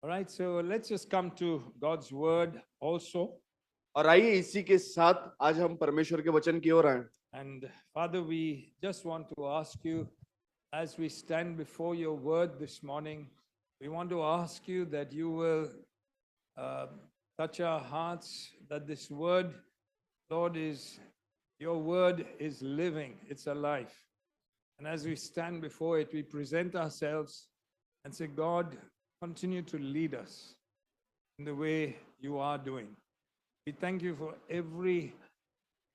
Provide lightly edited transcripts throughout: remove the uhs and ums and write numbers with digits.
All right, so let's just come to God's word also. और आइए इसी के साथ आज हम परमेश्वर के वचन की ओर आए। And Father, we just want to ask you, as we stand before your word this morning, we want to ask you that you will uh, touch our hearts, that this word, Lord, your word is living, it's alive. And as we stand before it, we present ourselves and say, God, continue to lead us in the way you are doing. We thank you for every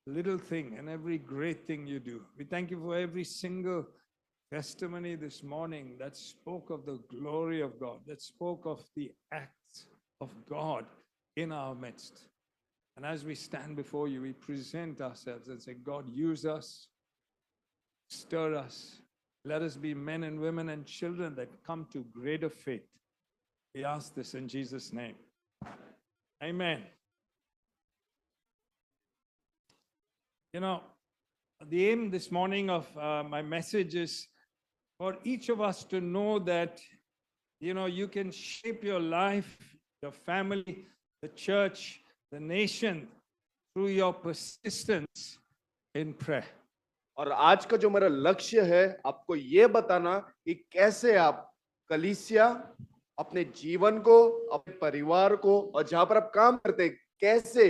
little thing and every great thing you do. We thank you for every single testimony this morning that spoke of the glory of God, that spoke of the acts of God in our midst. And as we stand before you, we present ourselves and say, God, use us, stir us. Let us be men and women and children that come to greater faith. We ask this in Jesus' name. Amen. You know, the aim this morning of my message is for each of us to know that, you can shape your life, your family, the church, the nation through your persistence in prayer. और आज का जो मेरा लक्ष्य है आपको ये बताना कि कैसे आप कलीसिया अपने जीवन को, अपने परिवार को और जहां पर आप काम करते हैं कैसे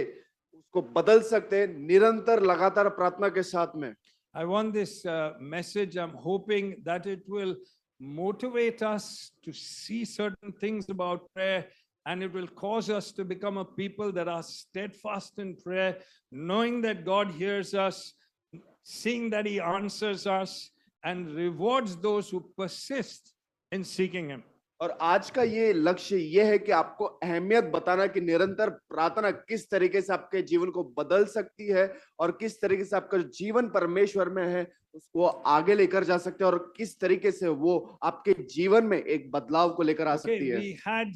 उसको बदल सकते हैं निरंतर लगातार प्रार्थना के साथ में। I want this message, I'm hoping that it will motivate us to see certain things about prayer, and it will cause us to become a people that are steadfast in prayer, knowing that God hears us, seeing that He answers us, and rewards those who persist in seeking Him. और आज का ये लक्ष्य ये है कि आपको अहमियत बताना कि निरंतर प्रार्थना किस तरीके से आपके जीवन को बदल सकती है और किस तरीके से आपका जीवन परमेश्वर में है उसको आगे लेकर जा सकते हैं और किस तरीके से वो आपके जीवन में एक बदलाव को लेकर आ सकती है। We had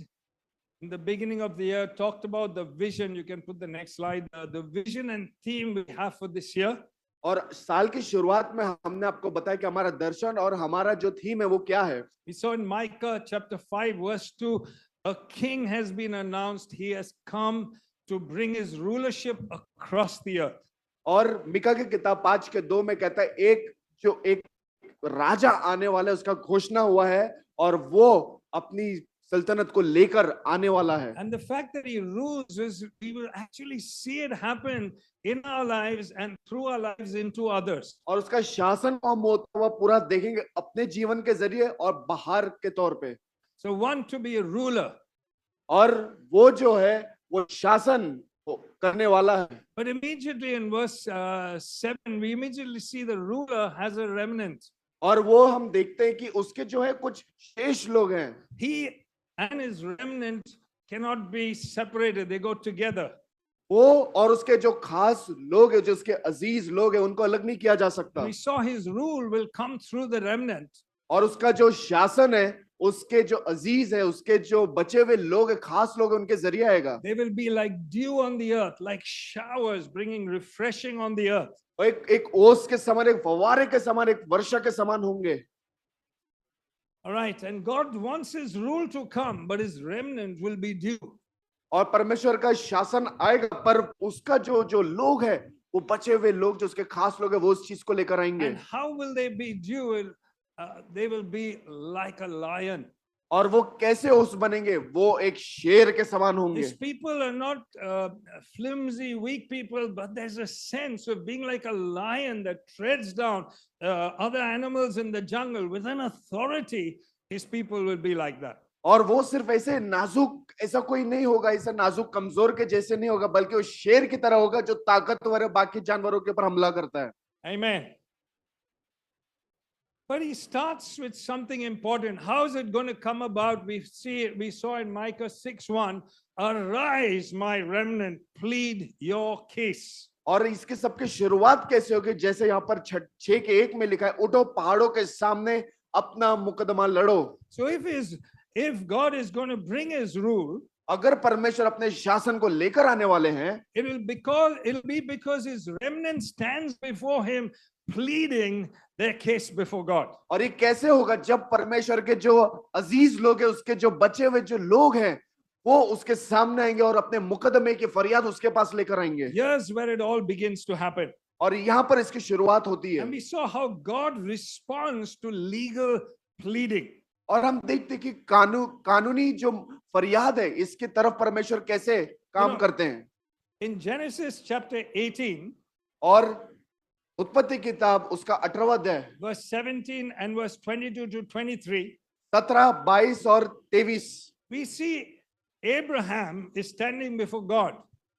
in the beginning of the year talked about the vision. You can put the next slide. The vision and theme we have for this year. और साल की शुरुआत में हमने आपको बताया कि हमारा दर्शन और हमारा जो थीम है वो क्या है। We saw in Micah chapter 5 verse 2, a king has been announced. He has come to bring his rulership across the earth. और मिका की किताब 5:2 में कहता है एक राजा आने वाला है उसका घोषणा हुआ है और वो अपनी सल्तनत को लेकर आने वाला है। And the fact that he rules is we will actually see it happen in our lives and through our lives into others. और उसका शासन हम होता हुआ पूरा देखेंगे अपने जीवन के जरिए और बाहर के तौर पे। So one, to be a ruler. और वो जो है वो शासन करने वाला है। But immediately in verse 7 we immediately see the ruler has a remnant. और वो हम देखते हैं कि उसके जो है कुछ शेष लोग हैं। He and his remnant cannot be separated, they go together. वो और उसके जो खास लोग हैं जो उसके अजीज लोग हैं उनको अलग नहीं किया जा सकता। We saw his rule will come through the remnant. और उसका जो शासन है उसके जो अजीज है उसके जो बचे हुए लोग हैं खास लोग हैं उनके जरिए आएगा। They will be like dew on the earth, like showers bringing refreshing on the earth. एक ओस के समान एक फव्वारे के समान एक वर्षा के समान होंगे। All right, and God wants his rule to come, but his remnant will be dew. और परमेश्वर का शासन आएगा पर उसका जो लोग है वो बचे हुए लोग जो उसके खास लोग है वो उस चीज को लेकर आएंगे। And how will they be dew? They will be like a lion. और वो कैसे ओस बनेंगे वो एक शेर के समान होंगे। These people are not flimsy, weak people, but there's a sense of being like a lion that treads down other animals in the jungle with an authority. His people will be like that. और वो सिर्फ ऐसे नाजुक ऐसा कोई नहीं होगा, ऐसा नाजुक कमजोर के जैसे नहीं होगा, बल्कि वो शेर की तरह होगा जो ताकतवर है, बाकी जानवरों के ऊपर हमला करता है। Amen. But he starts with something important. How is it going to come about? We saw in Micah 6:1, arise, my remnant, plead your case. और इसके सबकी शुरुआत कैसे होगी? जैसे यहाँ पर 6:1 में लिखा है, उठो पहाड़ों के सामने अपना मुकदमा लड़ो। So if God is going to bring his rule, अगर परमेश्वर अपने शासन को लेकर आने वाले हैं, it'll be because his remnant stands before him pleading their case before God. और ये कैसे होगा जब परमेश्वर के जो अजीज लोग हैं, उसके जो बचे हुए जो लोग हैं, वो उसके सामने आएंगे और अपने मुकदमे की फरियाद उसके पास लेकर आएंगे। Here's where it all begins to happen. और यहाँ पर इसकी शुरुआत होती है। And we saw how God responds to legal pleading. और हम देखते कि कानूनी जो फरियाद है, इसकी तरफ परमेश्वर कैसे काम करते हैं। In Genesis chapter 18, और उत्पत्ति किताब उसका 18वां अध्याय verse 17 and verse 22 to 23, 17, 22 और 23, we see Abraham is standing before God.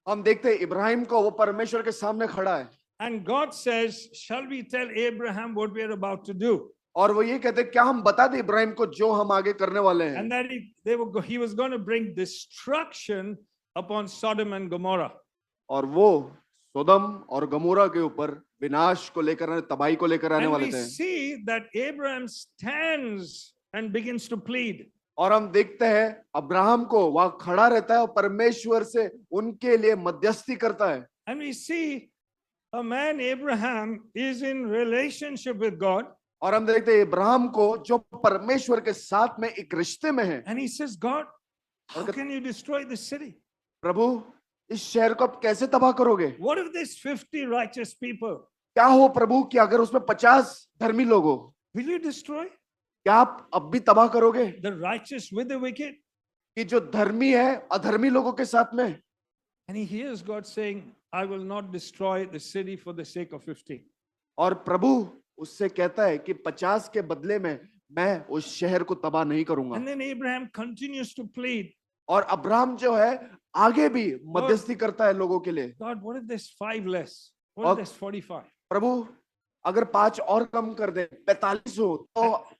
हम देखते हैं इब्राहिम को, वो परमेश्वर के सामने खड़ा है। And God says, shall we tell Abraham what we are about to do? और वो ये कहते हैं, क्या हम बता दें इब्राहिम को जो हम आगे करने वाले हैं। And that he was going to bring destruction upon Sodom and Gomorrah. और वो सोदम और गमोरा के ऊपर विनाश को लेकर, तबाही को लेकर आने And वाले we थे। see that Abraham stands and begins to plead. और हम देखते हैं अब्राहम को वहां खड़ा रहता है और परमेश्वर से उनके लिए मध्यस्थी करता है। And we see a man, Abraham, is in relationship with God. और हम देखते हैं इब्राहिम को जो परमेश्वर के साथ में एक रिश्ते में है। And he says, God, how can you destroy this city? प्रभु, इस शहर को आप कैसे तबाह करोगे? What if there's 50 righteous people? क्या हो प्रभु कि अगर उसमें 50 धर्मी लोग हो, Will you destroy क्या आप अब भी तबाह करोगे? the righteous with the wicked? कि जो धर्मी है अधर्मी लोगों के साथ में। And he hears God saying, I will not destroy the city for the sake of 50. और प्रभु उससे कहता है कि 50 के बदले में मैं उस शहर को तबाह नहीं करूंगा। And then Abraham continues to plead, और अब्राहम जो है आगे भी मध्यस्थी करता है लोगों के लिए। God, what if there's 5 less? What if there's 45? प्रभु अगर 5 और कम कर दे, 45 हो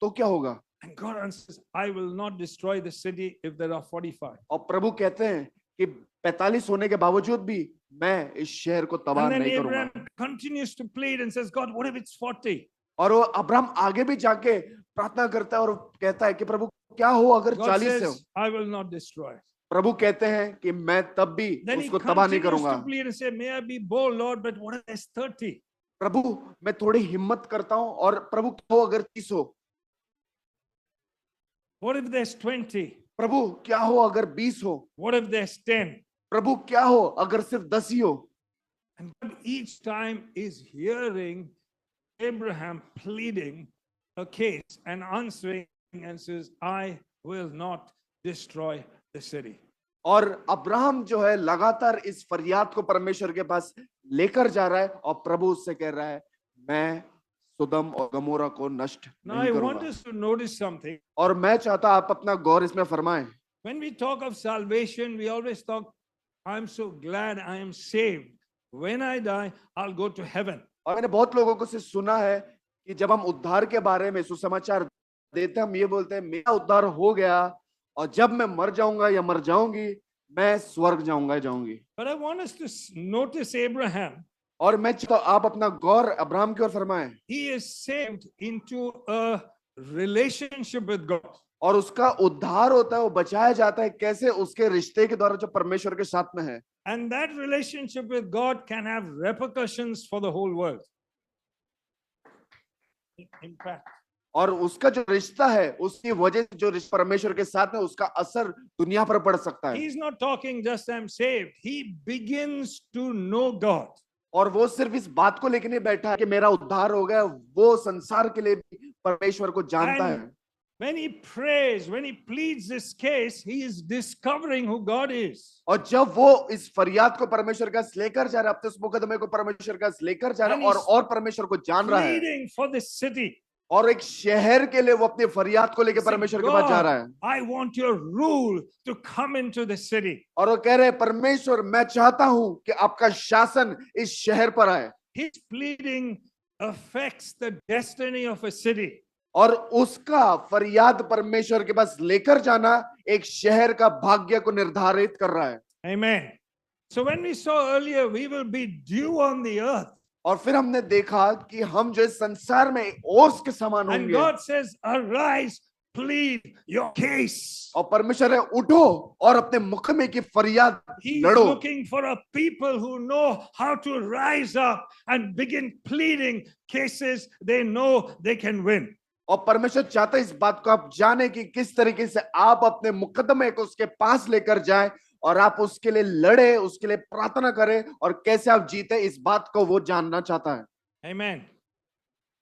तो क्या होगा? And God answers, I will not destroy the city if there are 45. और प्रभु कहते हैं कि 45 होने के बावजूद भी मैं इस शहर को तबाह And then नहीं करूंगा। Abraham continues to plead and says, God, what if it's 40? और वो अब्राहम आगे भी जाके प्रार्थना करता है और कहता है कि प्रभु क्या हो अगर God 40 हो? says, I will not destroy. प्रभु कहते हैं कि मैं तब भी Then he उसको तबाह नहीं continues करूंगा। to plead and say, may I be bold, Lord, but what if there's 30? प्रभु मैं थोड़ी हिम्मत करता हूं और प्रभु क्या हो अगर 30 हो? What if there's 20? प्रभु क्या हो अगर 20 हो? What if there's 10? प्रभु क्या हो अगर सिर्फ 10 ही हो? And God each time is hearing Abraham pleading a case and answering and says, I will not destroy the city. और अब्राहम जो है लगातार इस फरियाद को परमेश्वर के पास लेकर जा रहा है और प्रभु उससे कह रहा है मैं सुदम और गमोरा को नष्ट Now नहीं I want करूंगा। us to notice something. और मैं चाहता आप अपना गौर इसमें फरमाएं। When we talk of salvation, we always talk, I'm so glad I am saved. When I die, I'll go to heaven. और मैंने बहुत लोगों को से सुना है कि जब हम उद्धार के बारे में सुसमाचार देते हैं, हम ये बोलते हैं मेरा उद्धार हो गया और जब मैं मर जाऊंगा या मर जाऊंगी मैं स्वर्ग जाऊंगी। But I want us to notice Abraham. और मैं चाहता हूं आप अपना गौर अब्राहम की ओर फरमाएं। He is saved into a relationship with God. और उसका उद्धार होता है, वो बचाया जाता है कैसे? उसके रिश्ते के द्वारा जो परमेश्वर के साथ में है। And that relationship with God can have repercussions for the whole world. Impact. और उसका जो रिश्ता है उसकी वजह से जो रिश्ता परमेश्वर के साथ है उसका असर दुनिया पर पड़ सकता है। He's not talking just I'm saved. He begins to know God. और वो सिर्फ इस बात को लेकर नहीं बैठा है कि मेरा उद्धार हो गया, वो संसार के लिए भी परमेश्वर को जानता है। When he prays, when he pleads this case, he is discovering who God is. और जब वो इस फरियाद को परमेश्वर का लेकर जा रहा है, अपने उस मुकदमे को परमेश्वर का लेकर जा रहा है और परमेश्वर को जान रहा है, Pleading for this city. और एक शहर के लिए वो अपनी फरियाद को लेकर परमेश्वर के पास जा रहा है। I want your rule to come into the city. और वो कह रहे परमेश्वर मैं चाहता हूं कि आपका शासन इस शहर पर आए। His pleading affects the destiny of a city. और उसका फरियाद परमेश्वर के पास लेकर जाना एक शहर का भाग्य को निर्धारित कर रहा है। Amen. So when we saw earlier, we will be dew on the earth. और फिर हमने देखा कि हम जो इस संसार में ओस के समान And होंगे। God says, arise, plead your case. और परमेश्वर है उठो और अपने मुकदमे की फरियाद He's लड़ो। looking for a people who know how to rise up and begin pleading cases they know they can win. और परमेश्वर चाहता है इस बात को आप जाने कि किस तरीके से आप अपने मुकदमे को उसके पास लेकर जाएं और आप उसके लिए लड़े, उसके लिए प्रार्थना करें और कैसे आप जीते, इस बात को वो जानना चाहता है। Amen.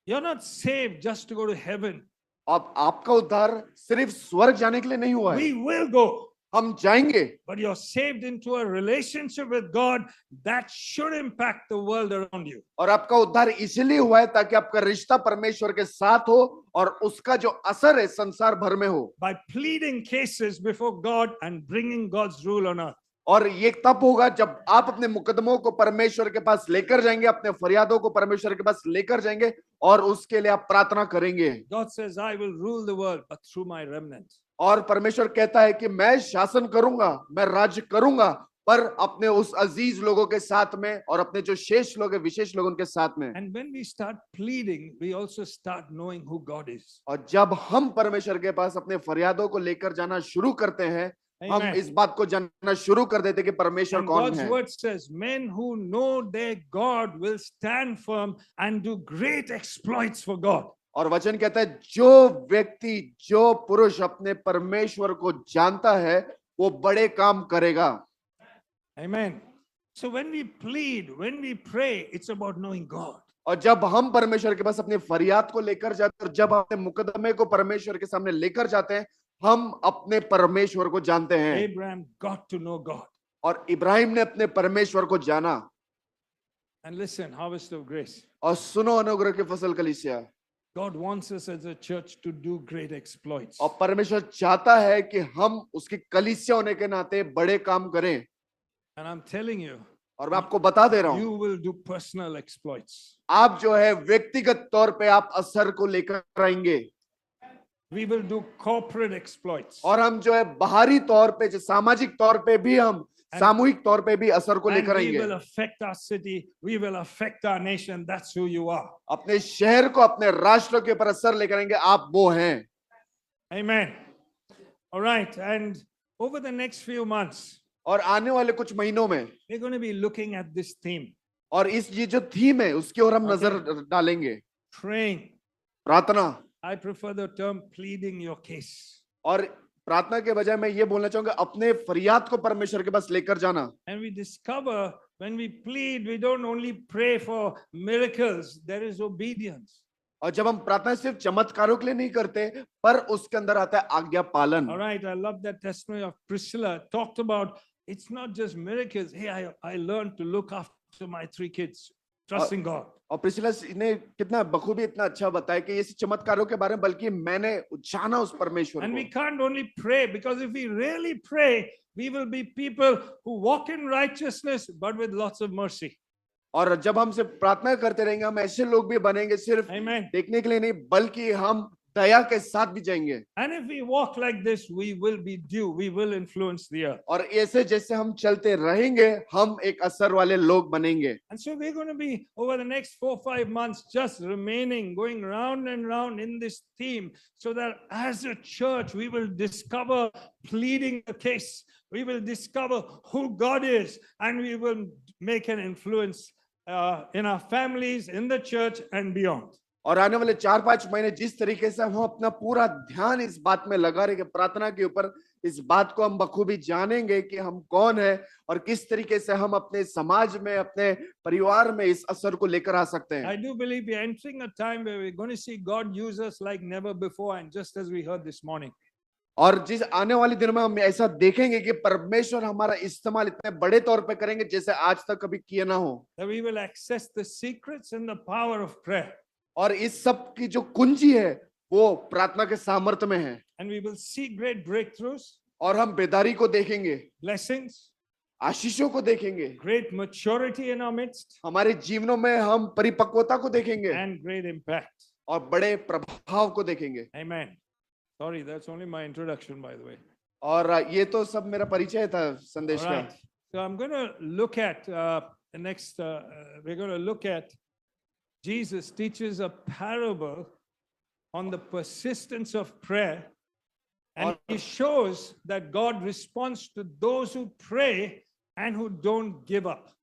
You're not saved just to go to heaven. अब आपका उद्धार सिर्फ स्वर्ग जाने के लिए नहीं हुआ है, We will go, हम जाएंगे, but you're saved into a relationship with God that should impact the world around you. और आपका उद्धार इसलिए हुआ है ताकि आपका रिश्ता परमेश्वर के साथ हो और उसका जो असर है संसार भर में हो। By pleading cases before God and bringing God's rule on earth. और ये तब होगा जब आप अपने मुकदमों को परमेश्वर के पास लेकर जाएंगे, अपने फरियादों को परमेश्वर के पास लेकर जाएंगे और उसके लिए आप प्रार्थना करेंगे। God says, I will rule the world, but through my remnant. और परमेश्वर कहता है कि मैं शासन करूंगा, मैं राज्य करूंगा, पर अपने उस अजीज लोगों के साथ में और अपने जो शेष लोग हैं, विशेष लोग उनके साथ में। And when we start pleading, we also start knowing who God is. और जब हम परमेश्वर के पास अपने फरियादों को लेकर जाना शुरू करते हैं, हम Amen. इस बात को जानना शुरू कर देते कि परमेश्वर And कौन God's है। word says, men who know their God will stand firm and do great exploits for God. और वचन कहता है जो व्यक्ति, जो पुरुष अपने परमेश्वर को जानता है वो बड़े काम करेगा। Amen. So when we plead, when we pray, it's about knowing God. और जब हम परमेश्वर के पास अपने फरियाद को लेकर जाते हैं और जब अपने मुकदमे को परमेश्वर के सामने लेकर जाते हैं, हम अपने परमेश्वर को जानते हैं। Abraham got to know God. और इब्राहिम ने अपने परमेश्वर को जाना। And listen, harvest of grace. और सुनो अनुग्रह की फसल कलीसिया, God wants us as a church to do great exploits. और परमेश्वर चाहता है कि हम उसकी कलीसिया होने के नाते बड़े काम करें। And I'm telling you, और मैं आपको बता दे रहा हूं, you will do personal exploits. आप जो है व्यक्तिगत तौर पे आप असर को लेकर आएंगे We will do corporate exploits. और हम जो है बाहरी तौर पे, जो सामाजिक तौर पे भी हम सामूहिक तौर पे भी असर को And लेकर we आएंगे। will affect our city. We will affect our nation. That's who you are. अपने शहर को, अपने राष्ट्र के ऊपर असर लेकर आएंगे, आप वो हैं। Amen. All right. And over the next few months, और आने वाले कुछ महीनों में we're going to be looking at this theme, और इस ये जो थीम है उसकी ओर हम नजर डालेंगे। praying. प्रार्थना, I prefer the term pleading your case. और प्रार्थना के बजाय मैं ये बोलना चाहूंगा अपने फरियाद को परमेश्वर के पास लेकर जाना। And we discover when we plead, we don't only pray for miracles, there is obedience. और जब हम प्रार्थना सिर्फ चमत्कारों के लिए नहीं करते, पर उसके अंदर आता है आज्ञा पालन। All right. I love that testimony of Priscilla. Talked about it's not just miracles. Hey, I learned to look after my 3 kids, trusting God. और प्रिसिला ने कितना बखूबी इतना अच्छा बताया कि ये चमत्कारों के बारे में, बल्कि मैंने जाना उस परमेश्वर And we को। can't only pray, because if we really pray, we will be people who walk in righteousness but with lots of mercy. और जब हम सिर्फ प्रार्थना करते रहेंगे, हम ऐसे लोग भी बनेंगे, सिर्फ Amen. देखने के लिए नहीं बल्कि हम दया के साथ भी जाएंगे। And if we walk like this, we will be due. We will influence the earth. और ऐसे जैसे हम चलते रहेंगे, हम एक असर वाले लोग बनेंगे। And so we're going to be over the next 4-5 months just remaining, going round and round in this theme, so that as a church we will discover pleading the case. We will discover who God is, and we will make an influence in our families, in the church, and beyond. और आने वाले 4-5 महीने जिस तरीके से हम अपना पूरा ध्यान इस बात में लगा रहे हैं, प्रार्थना के ऊपर, इस बात को हम बखूबी जानेंगे कि हम कौन है और किस तरीके से हम अपने समाज में, अपने परिवार में इस असर को लेकर आ सकते हैं। I do believe we are entering a time where we're going to see God use us like never before, and just as we heard this morning. और जिस आने वाले दिनों में हम ऐसा देखेंगे कि परमेश्वर हमारा इस्तेमाल इतने बड़े तौर पे करेंगे जैसे आज तक कभी किया ना हो। That we will access the secrets and the power of prayer. और इस सब की जो कुंजी है वो प्रार्थना के सामर्थ्य में है। And we will see great breakthroughs, और हम बेदारी को देखेंगे, blessings, आशीषों को देखेंगे, great maturity in our midst, हमारे जीवनों में हम परिपक्वता को देखेंगे and great impact. और बड़े प्रभाव को देखेंगे। Amen. Sorry, that's only my introduction, by the way. और ये तो सब मेरा परिचय था संदेश All का। right. So I'm going to look at the next, we're going to look at Jesus teaches a parable on the persistence of prayer And he shows that God responds to those who pray and who don't give up.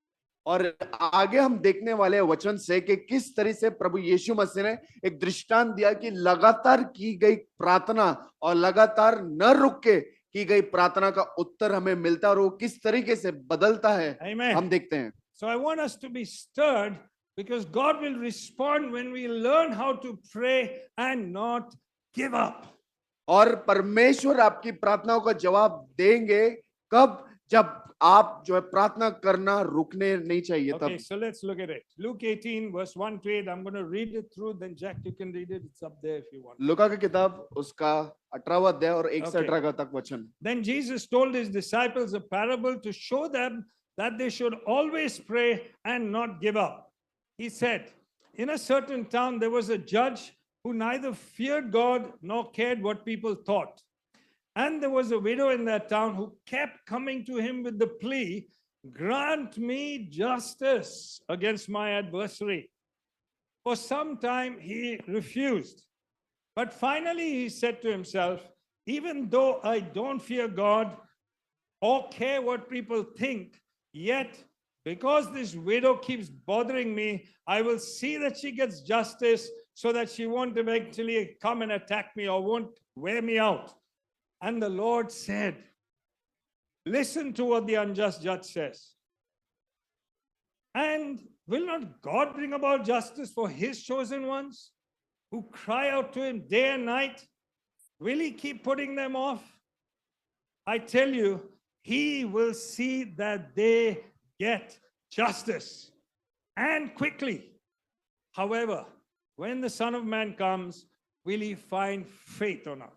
और आगे हम देखने वाले हैं वचन से कि किस तरह से प्रभु यीशु मसीह ने एक दृष्टांत दिया कि लगातार की गई प्रार्थना और लगातार न रुक के की गई प्रार्थना का उत्तर हमें मिलता है और वो किस तरीके से बदलता है Amen. हम देखते हैं. So I want us to be stirred because God will respond when we learn how to pray and not give up. और परमेश्वर आपकी प्रार्थनाओं का जवाब देंगे कब? जब आप जो है प्रार्थना करना रुकने नहीं चाहिए तब. Okay, so let's look at it. Luke 18 verse 1 to 8. I'm going to read it through. Then Jack, you can read it. It's up there if you want. लूका की किताब उसका 18वां अध्याय और 1 से Okay. 18 तक वचन. Then Jesus told his disciples a parable to show them that they should always pray and not give up. He said, in a certain town there was a judge who neither feared God nor cared what people thought. And there was a widow in that town who kept coming to him with the plea, grant me justice against my adversary. For some time he refused. But finally he said to himself, even though I don't fear God or care what people think, yet because this widow keeps bothering me, I will see that she gets justice so that she won't eventually come and attack me or won't wear me out. And the Lord said, listen to what the unjust judge says. And will not God bring about justice for his chosen ones who cry out to him day and night? Will he keep putting them off? I tell you, he will see that they get justice and quickly. However, when the Son of Man comes, will he find faith or not?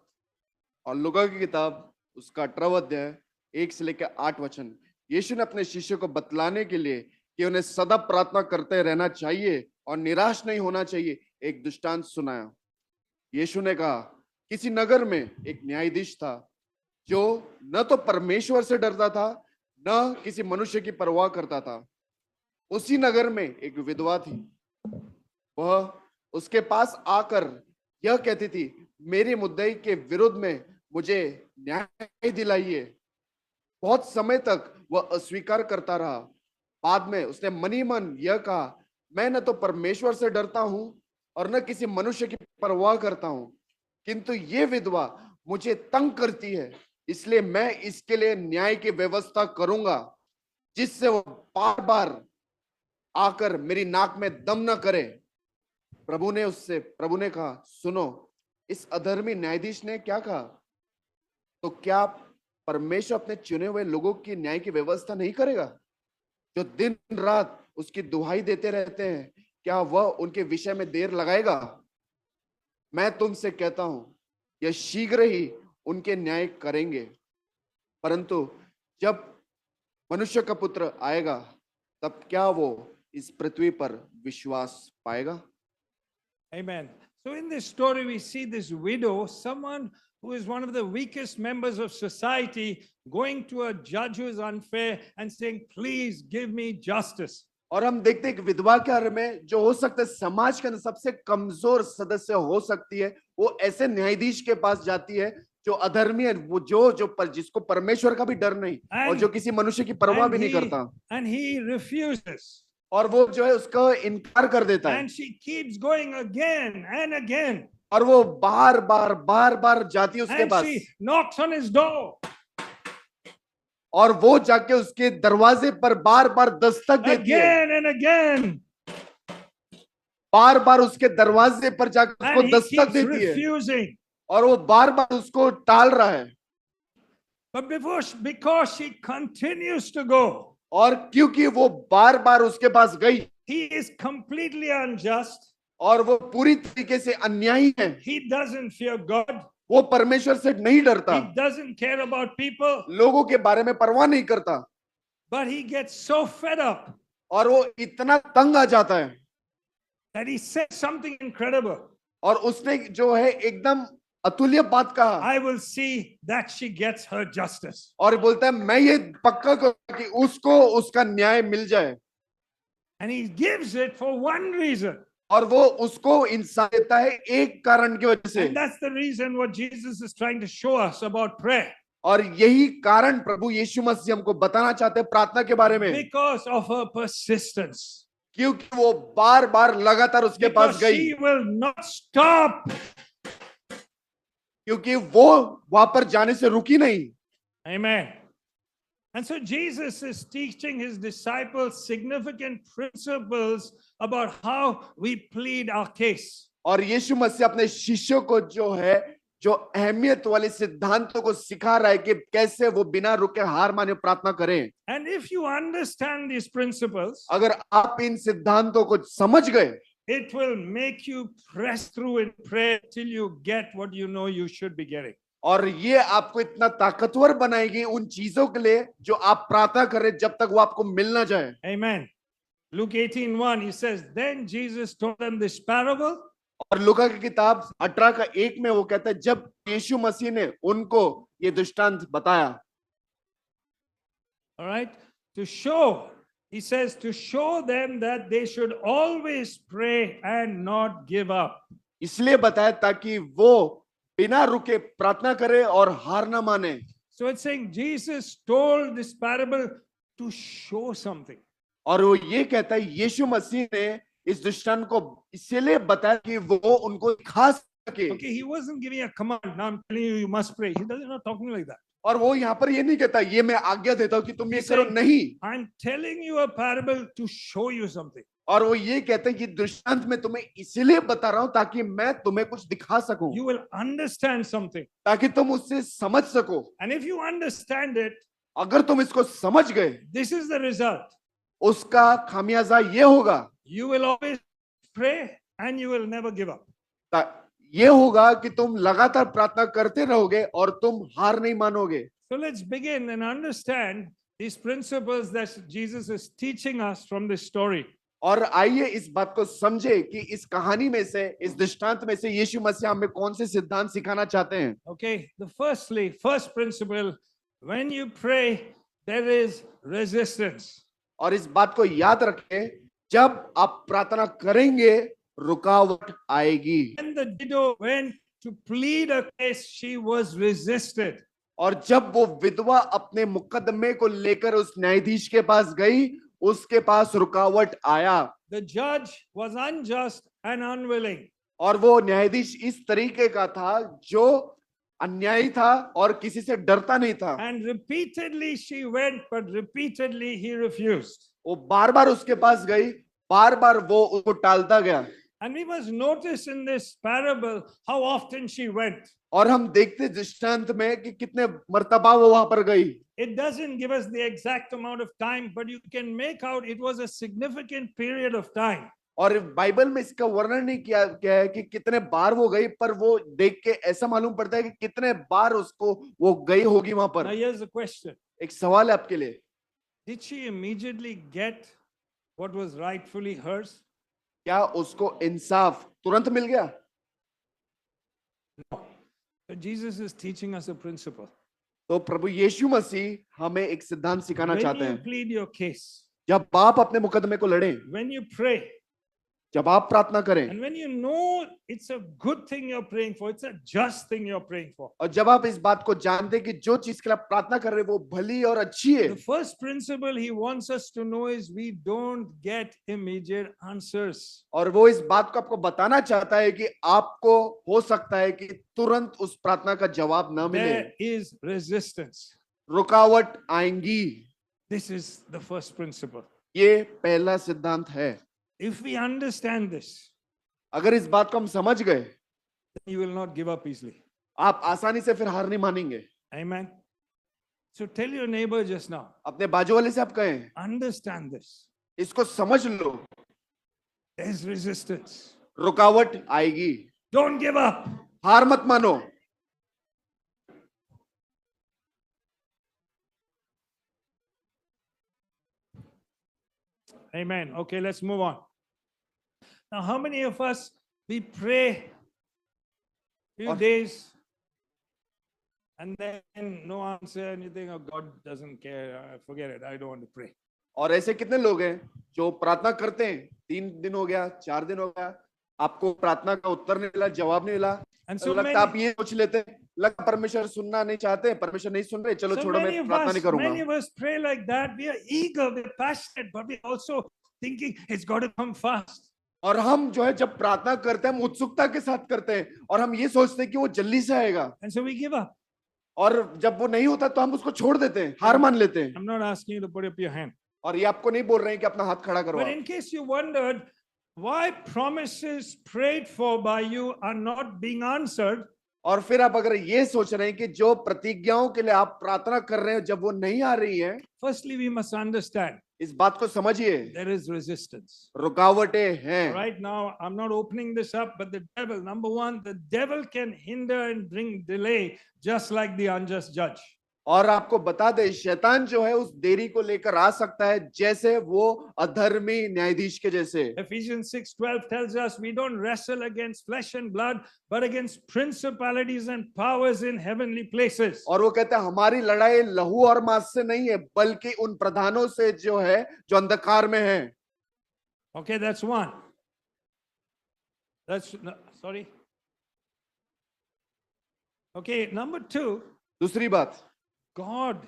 और लूका की किताब उसका 18वां अध्याय 1 से लेकर 8 वचन. यीशु ने अपने शिष्यों को बतलाने के लिए कि उन्हें सदा प्रार्थना करते रहना चाहिए और निराश नहीं होना चाहिए एक दृष्टांत सुनाया. यीशु ने कहा, किसी नगर में एक न्यायाधीश था जो न तो परमेश्वर से डरता था न किसी मनुष्य की परवाह करता था. उसी नगर में एक विधवा थी. वह उसके पास आकर यह कहती थी, मेरे मुद्दई के विरुद्ध में मुझे न्याय दिलाइए. बहुत समय तक वह अस्वीकार करता रहा. बाद में उसने मनी मन यह कहा, मैं न तो परमेश्वर से डरता हूं और न किसी मनुष्य की परवाह करता हूं, किंतु ये विधवा मुझे तंग करती है, इसलिए मैं इसके लिए न्याय की व्यवस्था करूंगा जिससे वो बार बार आकर मेरी नाक में दम न करे. प्रभु ने कहा, सुनो, इस अधर्मी न्यायाधीश ने क्या कहा? तो क्या परमेश्वर अपने चुने हुए लोगों की न्याय की व्यवस्था नहीं करेगा जो दिन रात उसकी दुहाई देते रहते हैं? क्या वह उनके विषय में देर लगाएगा? मैं तुमसे कहता हूं, यह शीघ्र ही उनके न्याय करेंगे. परंतु जब मनुष्य का पुत्र आएगा तब क्या वो इस पृथ्वी पर विश्वास पाएगा? Amen. So in this story, we see this widow, someone who is one of the weakest members of society, going to a judge who is unfair and saying, please give me justice. और हम देखते हैं कि विधवा के बारे में जो हो सकता है समाज के अंदर सबसे कमजोर सदस्य हो सकती है, वो ऐसे न्यायाधीश के पास जाती है जो अधर्मी है, वो जिसको परमेश्वर का भी डर नहीं और जो किसी मनुष्य की परवाह भी नहीं करता. And he refuses. और वो जो है उसका इनकार कर देता है. And she keeps going again and again. और वो बार बार जाती है उसके And pass. she knocks on his door. और वो जाके उसके दरवाजे पर बार बार दस्तक देती है. Again and again. बार बार उसके दरवाजे पर जाकर उसको And he दस्तक keeps देती है refusing. और वो बार बार उसको टाल रहा है. But because she continues to go, और क्योंकि वो बार बार उसके पास गई, he is completely unjust. और वो पूरी तरीके से अन्यायी है. He doesn't fear God. वो परमेश्वर से नहीं डरता, He doesn't care about people. लोगों के बारे में परवाह नहीं करता. But he gets so fed up और वो इतना तंग आ जाता है that he says something incredible. और उसने जो है एकदम अतुल्य बात कहा. I will see that she gets her justice. और बोलता है, मैं ये पक्का करूंगा कि उसको उसका न्याय मिल जाए. And he gives it for one reason. और वो उसको इंसान देता है एक कारण की वजह से। And that's the reason what Jesus is trying to show us about prayer. और यही कारण प्रभु यीशु मसीह हमको बताना चाहते हैं प्रार्थना के बारे में, Because of her persistence. क्योंकि वो बार बार लगातार उसके पास Because गई, she will not stop. क्योंकि वो वहां पर जाने से रुकी नहीं। Amen. And so Jesus is teaching his disciples significant principles about how we plead our case. और यीशु मसीह अपने शिष्यों को जो अहमियत वाले सिद्धांतों को सिखा रहा है कि कैसे वो बिना रुके हार माने प्रार्थना करें। And if you understand these principles, अगर आप इन सिद्धांतों को समझ गए, it will make you press through in prayer till you get what you know you should be getting. और ये आपको इतना ताकतवर बनाएगी उन चीजों के लिए जो आप प्रार्थना करें जब तक वो आपको मिल ना जाए। Amen. Luke 18:1, he says, then Jesus told them this parable. और लूका की किताब 18:1 में वो कहता है जब यीशु मसीह ने उनको ये दृष्टांत बताया। All right. To show, he says, to show them that they should always pray and not give up. इसलिए बताया ताकि वो बिना रुके प्रार्थना करे और हार ना माने। So it's saying Jesus told this parable to show something. और वो ये कहता है यीशु मसीह ने इस दृष्टांत को इसलिए बताया कि वो उनको दिखा सके। Okay, he wasn't giving a command. Now I'm telling you, you must pray. He's not talking like that. और वो यहाँ पर ये नहीं कहता ये मैं आज्ञा देता हूँ कि तुम ये He's करो, saying, नहीं। I'm telling you a parable to show you something. और वो ये कहते हैं कि दृष्टांत में तुम्हें इसलिए बता रहा हूं ताकि मैं तुम्हें कुछ दिखा सकूं, You will understand something. ताकि तुम उससे समझ सको। And if you understand it, अगर तुम इसको समझ गए, this is the result. उसका खामियाजा ये होगा, You will always pray and you will never give up. ये होगा कि तुम लगातार प्रार्थना करते रहोगे और तुम हार नहीं मानोगे। So let's begin and understand these principles that Jesus is teaching us from this story. और आइए इस बात को समझे कि इस कहानी में से, इस दृष्टांत में से यीशु मसीह हमें कौन से सिद्धांत सिखाना चाहते हैं। Okay, first principle, when you pray, there is resistance. और इस बात को याद रखें, जब आप प्रार्थना करेंगे रुकावट आएगी। When the widow went to plead a case, she was resisted. और जब वो विधवा अपने मुकदमे को लेकर उस न्यायाधीश के पास गई, उसके पास रुकावट आया। The judge was unjust and unwilling. और वो न्यायाधीश इस तरीके का था जो अन्यायी था और किसी से डरता नहीं था। And repeatedly she went, but repeatedly he refused. वो बार बार उसके पास गई, बार बार वो उसको टालता गया। And we must notice in this parable how often she went. और हम देखते दृष्टांत में कि कितने मर्तबा वो वहां पर गई। It doesn't give us the exact amount of time, but you can make out it was a significant period of time. और बाइबल में इसका वर्णन नहीं किया गया है कि कितने बार वो गई, पर वो देख के ऐसा मालूम पड़ता है कि कितने बार उसको वो गई होगी वहां Now पर। here's the question. एक सवाल है आपके लिए, Did she immediately get what was rightfully hers? क्या उसको इंसाफ तुरंत मिल गया? No. So Jesus is teaching us a principle. तो प्रभु यीशु मसीह हमें एक सिद्धांत सिखाना When चाहते you हैं। plead your case, जब आप अपने मुकदमे को लड़ें, when you pray, जब आप प्रार्थना करें, and when you know it's a good thing you're praying for, it's a just thing you're praying for. और जब आप इस बात को जानते हैं कि जो चीज के लिए आप प्रार्थना कर रहे हैं वो भली और अच्छी है, The first principle he wants us to know is we don't get immediate answers. और वो इस बात को आपको बताना चाहता है कि आपको हो सकता है कि तुरंत उस प्रार्थना का जवाब ना मिले, There is resistance. रुकावट आएंगी। This is the first principle. ये पहला सिद्धांत है। If we understand this, अगर इस बात को हम समझ गए, then you will not give up easily. आप आसानी से फिर हार नहीं मानेंगे। Amen. So tell your neighbor just now, अपने बाजू वाले से आप कहें, understand this. इसको समझ लो, There's resistance. रुकावट आएगी, Don't give up. हार मत मानो। Amen. Okay, let's move on. Now, how many of us, we pray few days and then no answer and you think, oh, God doesn't care. Forget it. I don't want to pray. और ऐसे कितने लोग हैं जो प्रार्थना करते हैं, 3 दिन हो गया, 4 दिन हो गया, आपको प्रार्थना का उत्तर नहीं मिला, जवाब नहीं मिला, And so लगता आप many, ये सोच लेते हैं, लगता परमेश्वर सुनना नहीं चाहते, परमेश्वर नहीं सुन रहे, चलो so छोड़ो, मैं many of प्रार्थना नहीं us, करूंगा। many of us pray like that. We are eager, we're passionate, but we're also thinking it's got to come fast. और हम जो है जब प्रार्थना करते हैं हम उत्सुकता के साथ करते हैं और हम ये सोचते हैं कि वो जल्दी से आएगा, And so we give up. और जब वो नहीं होता तो हम उसको छोड़ देते हैं, हार मान लेते हैं। I'm not asking you to put up your hand. और ये आपको नहीं बोल रहे हैं कि अपना हाथ खड़ा करो But आप। in case you wondered why promises prayed for by you are not being answered, और फिर आप अगर ये सोच रहे हैं कि जो प्रतिज्ञाओं के लिए आप प्रार्थना कर रहे हो जब वो नहीं आ रही है, firstly we must understand इस बात को समझिए, there is resistance. रुकावटें हैं। Right now, I'm not opening this up, but the devil, number one, the devil can hinder and bring delay just like the unjust judge. और आपको बता दे, शैतान जो है उस देरी को लेकर आ सकता है जैसे वो अधर्मी न्यायाधीश के जैसे। Ephesians 6:12 tells us we don't wrestle against flesh and blood, but against principalities and powers in heavenly places. और वो कहते हैं हमारी लड़ाई लहू और मांस से नहीं है, बल्कि उन प्रधानों से जो है जो अंधकार में है। Okay, that's one. Sorry. Okay, number two, दूसरी बात, God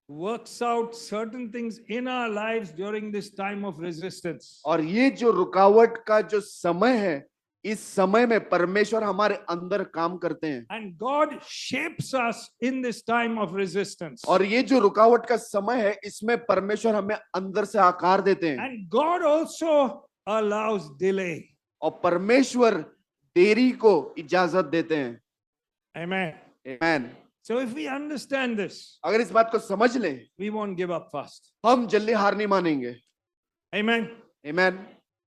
works out certain things in our lives during this time of resistance. और ये जो रुकावट का जो समय है, इस समय में परमेश्वर हमारे अंदर काम करते हैं। And God shapes us in this time of resistance. और ये जो रुकावट का समय है, इसमें परमेश्वर हमें अंदर से आकार देते हैं। And God also allows delay. और परमेश्वर देरी को इजाजत देते हैं। Amen. आमीन। So if we understand this, अगर इस बात को समझ लें, we won't give up fast. हम जल्दी हार नहीं मानेंगे। Amen. आमीन।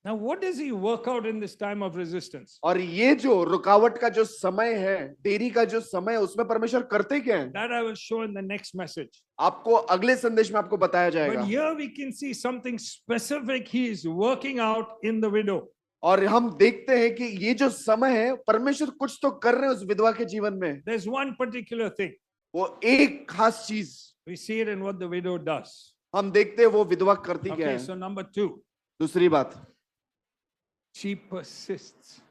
Now, what does He work out in this time of resistance? और ये जो रुकावट का जो समय है, देरी का जो समय है, उसमें परमेश्वर करते क्या है? That I will show in the next message. आपको अगले संदेश में आपको बताया जाएगा। But here we can see something specific He is working out in the widow. और हम देखते हैं कि ये जो समय है, परमेश्वर कुछ तो कर रहे हैं उस विधवा के जीवन में। There's one particular thing. वो एक खास चीज We see it in what the widow does. हम देखते हैं वो विधवा करती क्या Okay, है। so number two, दूसरी बात, she persists.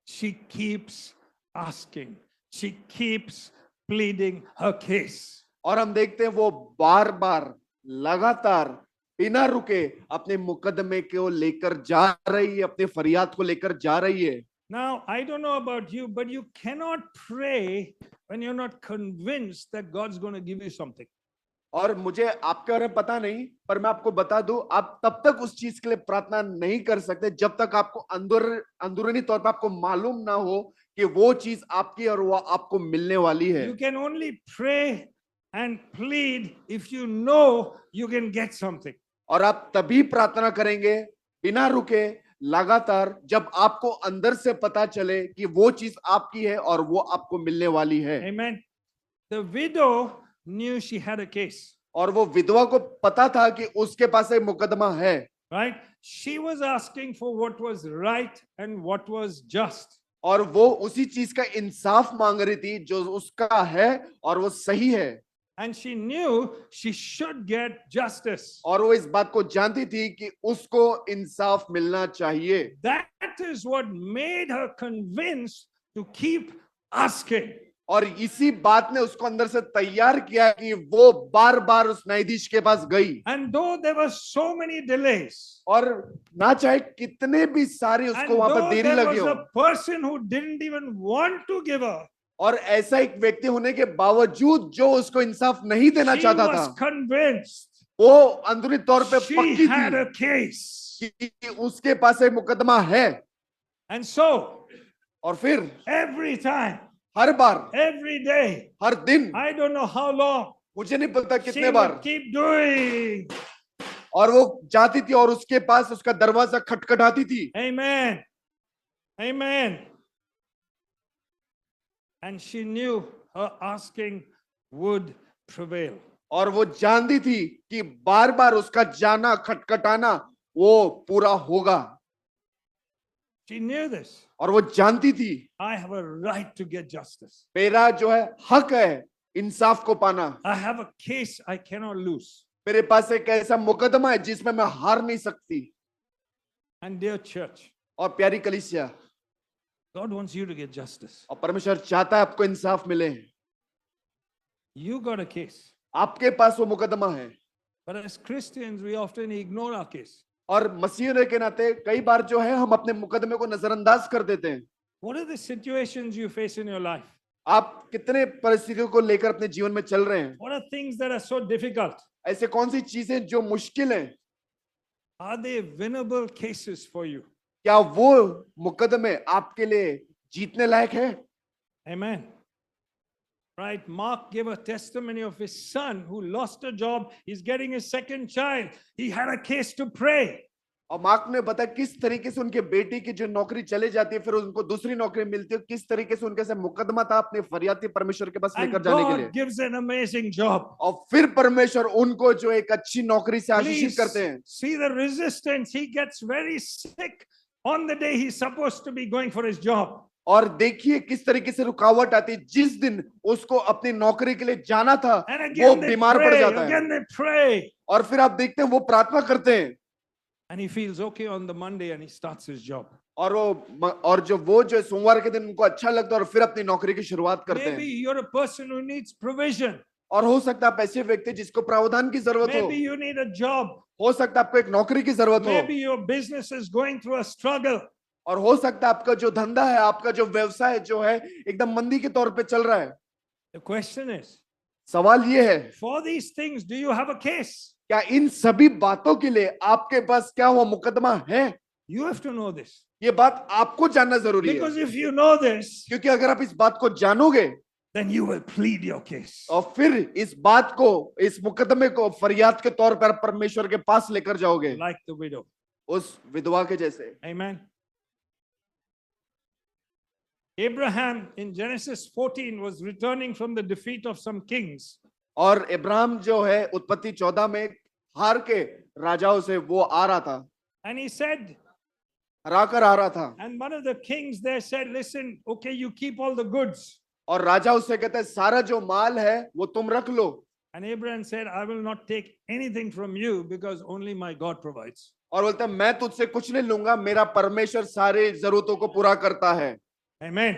She keeps asking. She keeps pleading her case. और हम देखते हैं वो बार बार लगातार बिना रुके अपने मुकदमे को लेकर जा रही है, अपने फरियाद को लेकर जा रही है। Now, I don't know about you, but you cannot pray when you're not convinced that God's going to give you something. और मुझे आपके बारे में पता नहीं, पर मैं आपको बता दूं, आप तब तक उस चीज के लिए प्रार्थना नहीं कर सकते जब तक आपको अंदरूनी तौर पर आपको मालूम ना हो कि वो चीज आपकी और वो आपको मिलने वाली है। You can only pray and plead if you know you can get something. और आप तभी प्रार्थना करेंगे बिना रुके लगातार जब आपको अंदर से पता चले कि वो चीज आपकी है और वो आपको मिलने वाली है। Amen. The widow knew she had a case. और वो विधवा को पता था कि उसके पास एक मुकदमा है। Right? She was asking for what was right and what was just. और वो उसी चीज का इंसाफ मांग रही थी जो उसका है और वो सही है। And she knew she should get justice. और वो इस बात को जानती थी कि उसको इंसाफ मिलना चाहिए। That is what made her convinced to keep asking. और इसी बात ने उसको अंदर से तैयार किया कि वो बार बार उस न्यायाधीश के पास गई। And though there were so many delays, और ना चाहे कितने भी सारे and उसको वहां पर though देरी there लगी was हो, a person who didn't even want to give her, और ऐसा एक व्यक्ति होने के बावजूद जो उसको इंसाफ नहीं देना she चाहता was था, convinced वो अंदरूनी तौर पे she पक्की had थी a case. कि उसके पास एक मुकदमा है। And so, और फिर every time, हर बार, every day, हर दिन, I don't know how long, मुझे नहीं पता she कितने बार, would keep doing. और वो जाती थी और उसके पास उसका दरवाजा खटखटाती थी। Amen. Amen. And she knew her asking would prevail. और वो जानती थी कि बार बार उसका जाना खटखटाना वो पूरा होगा। She knew this. और वो जानती थी I have a right to get justice. मेरा जो है हक है इंसाफ को पाना। I have a case I cannot lose. मेरे पास एक ऐसा मुकदमा है जिसमें मैं हार नहीं सकती। And dear church, और प्यारी कलीसिया, God wants you to get justice. और परमेश्वर चाहता है आपको इंसाफ मिले। You got a case. आपके पास वो मुकदमा है। But as Christians, we often ignore our case. और मसीह के नाते कई बार जो है हम अपने मुकदमे को नजरअंदाज कर देते हैं। What are the situations you face in your life? आप कितने परिस्थितियों को लेकर अपने जीवन में चल रहे हैं? What are things that are so difficult? ऐसे कौन सी चीजें जो मुश्किल हैं? Are they winnable cases for you? क्या वो मुकदमे आपके लिए जीतने लायक है? Amen. Right? Mark gave a testimony of his son who lost a job. He's getting his second child. He had a case to pray. और मार्क ने बताया किस तरीके से उनके बेटी की जो नौकरी चले जाती है, फिर उनको दूसरी नौकरी मिलती है, किस तरीके से उनके से मुकदमा था अपने फरियाद परमेश्वर के पास And लेकर जाने के लिए। God gives an amazing job. और फिर परमेश्वर उनको जो एक अच्छी नौकरी से आशीषित Please करते हैं। see the resistance. He gets very sick on the day he's supposed to be going for his job. और देखिए किस तरीके से रुकावट आती है, जिस दिन उसको अपनी नौकरी के लिए जाना था And वो again they बीमार पड़ pray. जाता है। Again they pray. और फिर आप देखते हैं वो प्रार्थना करते हैं And he feels okay on the Monday and he starts his job. और जो सोमवार के दिन उनको अच्छा लगता है और फिर अपनी नौकरी की शुरुआत करते Maybe हैं। you're a person who needs provision. और हो सकता है आप ऐसे व्यक्ति जिसको प्रावधान की जरूरत हो। Maybe you need a job. हो सकता है आपको एक नौकरी की जरूरत हो। Maybe your business is going through a struggle. और हो सकता है आपका जो धंधा है, आपका जो व्यवसाय जो है एकदम मंदी के तौर पे चल रहा है। The question is, सवाल ये है, for these things, do you have a case? क्या इन सभी बातों के लिए आपके पास क्या वो मुकदमा है? You have to know this. ये बात आपको जानना जरूरी है, Because if you know this, क्योंकि अगर आप इस बात को जानोगे then you will plead your case. और फिर इस बात को, इस मुकदमे को फरियाद के तौर पर परमेश्वर के पास लेकर जाओगे, Like the widow. उस विधवा के जैसे। Amen. Abraham in Genesis 14 was returning from the defeat of some kings. और इब्राहिम जो है उत्पत्ति 14 में हार के राजाओं से वो आ रहा था, And he said, हराकर आ रहा था। and one of the kings there said, listen, okay, you keep all the goods. और राजा उससे कहता है सारा जो माल है वो तुम रख लो। And Abraham said, I will not take anything from you because only my God provides. और बोलता है मैं तुझसे कुछ नहीं लूंगा, मेरा परमेश्वर सारे जरूरतों को पूरा करता है। Amen.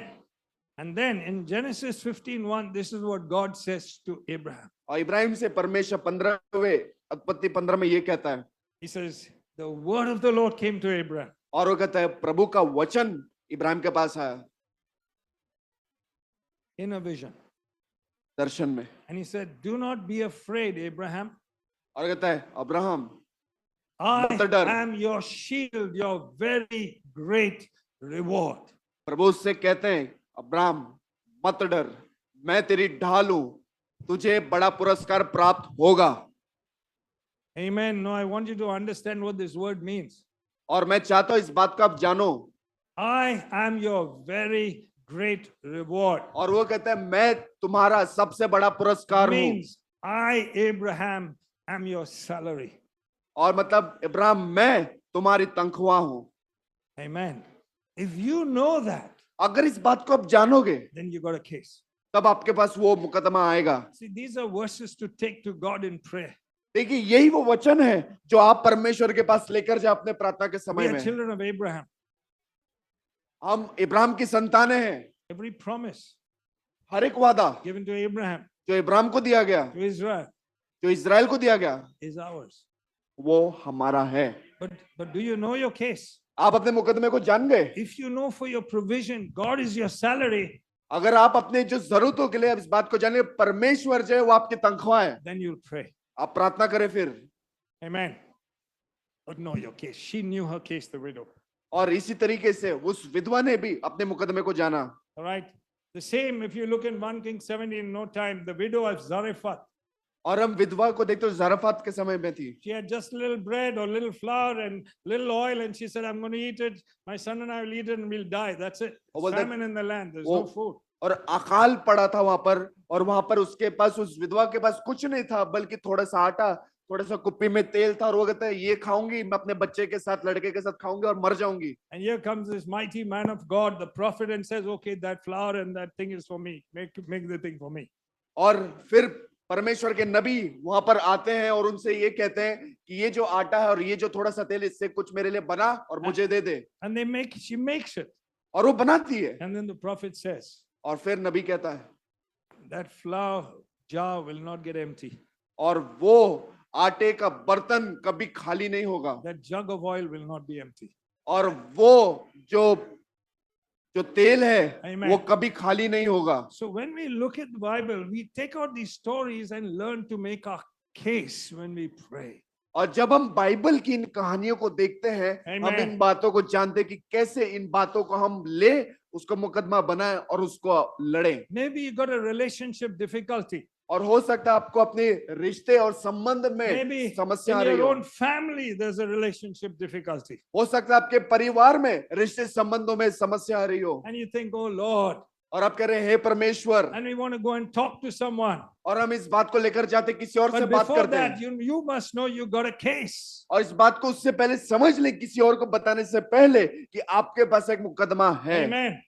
And then in Genesis 15:1, this is what God says to Abraham. और इब्राहिम से परमेश्वर 15वें उत्पत्ति 15 में ये कहता है, He says, the word of the Lord came to Abraham. और वो कहता है प्रभु का वचन इब्राहिम के पास आया In a vision. दर्शन में, And he said, do not be afraid, Abraham. और कहता है अब्राहम I मत डर। am your shield, your very great reward. प्रभु उससे कहते हैं अब्राहम मत डर, मैं तेरी ढाल हूं, तुझे बड़ा पुरस्कार प्राप्त होगा। Amen. No, I want you to understand what this word means. और मैं चाहता हूं इस बात को आप जानो। I am your very great reward. और वो कहता है मैं तुम्हारा सबसे बड़ा पुरस्कार हूं। Means I, Abraham, am your salary. और मतलब इब्राहिम मैं तुम्हारी तनख्वाह हूं। Amen. If you know that, अगर इस बात को आप जानोगे then you got a case. तब आपके पास वो मुकदमा आएगा। See, these are verses to take to God in prayer. देखिए यही वो वचन है जो आप परमेश्वर के पास लेकर जाए अपने प्रार्थना के We समय are में। children of Abraham. हम इब्राहिम की संतानें हैं। Every promise हर एक वादा given to Abraham, जो इब्राहिम को दिया गया, to Israel, जो इजराइल को दिया गया, is ours. वो हमारा है। But do you know your case? आप अपने मुकदमे को जान गए? If you know for your provision, God is your salary, अगर आप अपने जो जरूरतों के लिए अब इस बात को जाने परमेश्वर जो है वो आपकी तनख्वाह है, then you'll pray. आप प्रार्थना करें फिर। Amen. But know your case. She knew her case, the widow. और इसी तरीके से उस विधवा ने भी अपने मुकदमे को जाना। All right. The same, if you look in 1 Kings 17, no time, the widow of Zarephath, और हम विधवा को देखते हो ज़रफ़ात के समय में थी। she had just little bread or little flour and little oil, and she said, I'm going to eat it. My son and I will eat it and we'll die. That's it. वो बोलते- Famine in the land. There's वो- no food. और अकाल पड़ा था वहां पर, और वहां पर उसके पास, उस विधवा के पास कुछ नहीं था बल्कि थोड़ा सा आटा, थोड़ा सा कुप्पी में तेल था, और वो कहता है ये खाऊंगी मैं अपने बच्चे के साथ, लड़के के साथ खाऊंगी और मर जाऊंगी। And here comes this mighty man of God, the prophet, and says, okay, that flour and that thing is for me. Make the thing for me. और फिर परमेश्वर के नबी वहां पर आते हैं और उनसे ये कहते हैं कि ये जो आटा है और ये जो थोड़ा सा तेल, इससे कुछ मेरे लिए बना और मुझे दे दे। And she makes it. और वो बनाती है। And then the prophet says, और फिर नबी कहता है, that flour jar will not get empty. और वो आटे का बर्तन कभी खाली नहीं होगा। That jug of oil will not be empty. और वो जो तेल है Amen. वो कभी खाली नहीं होगा। So when we look at the Bible, we take out these stories and learn to make our case when we pray. और जब हम बाइबल की इन कहानियों को देखते हैं, हम Amen. इन बातों को जानते हैं कि कैसे इन बातों को हम ले, उसको मुकदमा बनाए और उसको लड़ें। Maybe you got a relationship difficulty. और हो सकता है आपको अपने रिश्ते और संबंध में Maybe समस्या आ in रही your हो। own family there's a relationship difficulty. हो सकता है आपके परिवार में रिश्ते संबंधों में समस्या आ रही हो And you think, oh Lord, और आप कह रहे हैं हे परमेश्वर, and we want to go and talk to someone. और हम इस बात को लेकर जाते किसी और से But बात before करते that, हैं। you must know you got a case. और इस बात को उससे पहले समझ लें, किसी और को बताने से पहले, कि आपके पास एक मुकदमा है। Amen.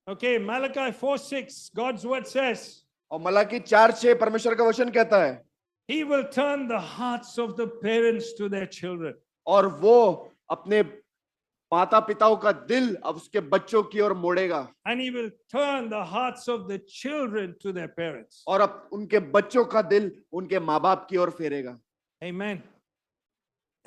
Okay, Malachi 4:6, God's word says, और मलाकी 4:6 परमेश्वर का वचन कहता है, He will turn the hearts of the parents to their children. और वो अपने माता पिताओं का दिल अब उसके बच्चों की ओर मोड़ेगा, And He will turn the hearts of the children to their parents. और अब उनके बच्चों का दिल उनके माँ बाप की ओर फेरेगा। Amen.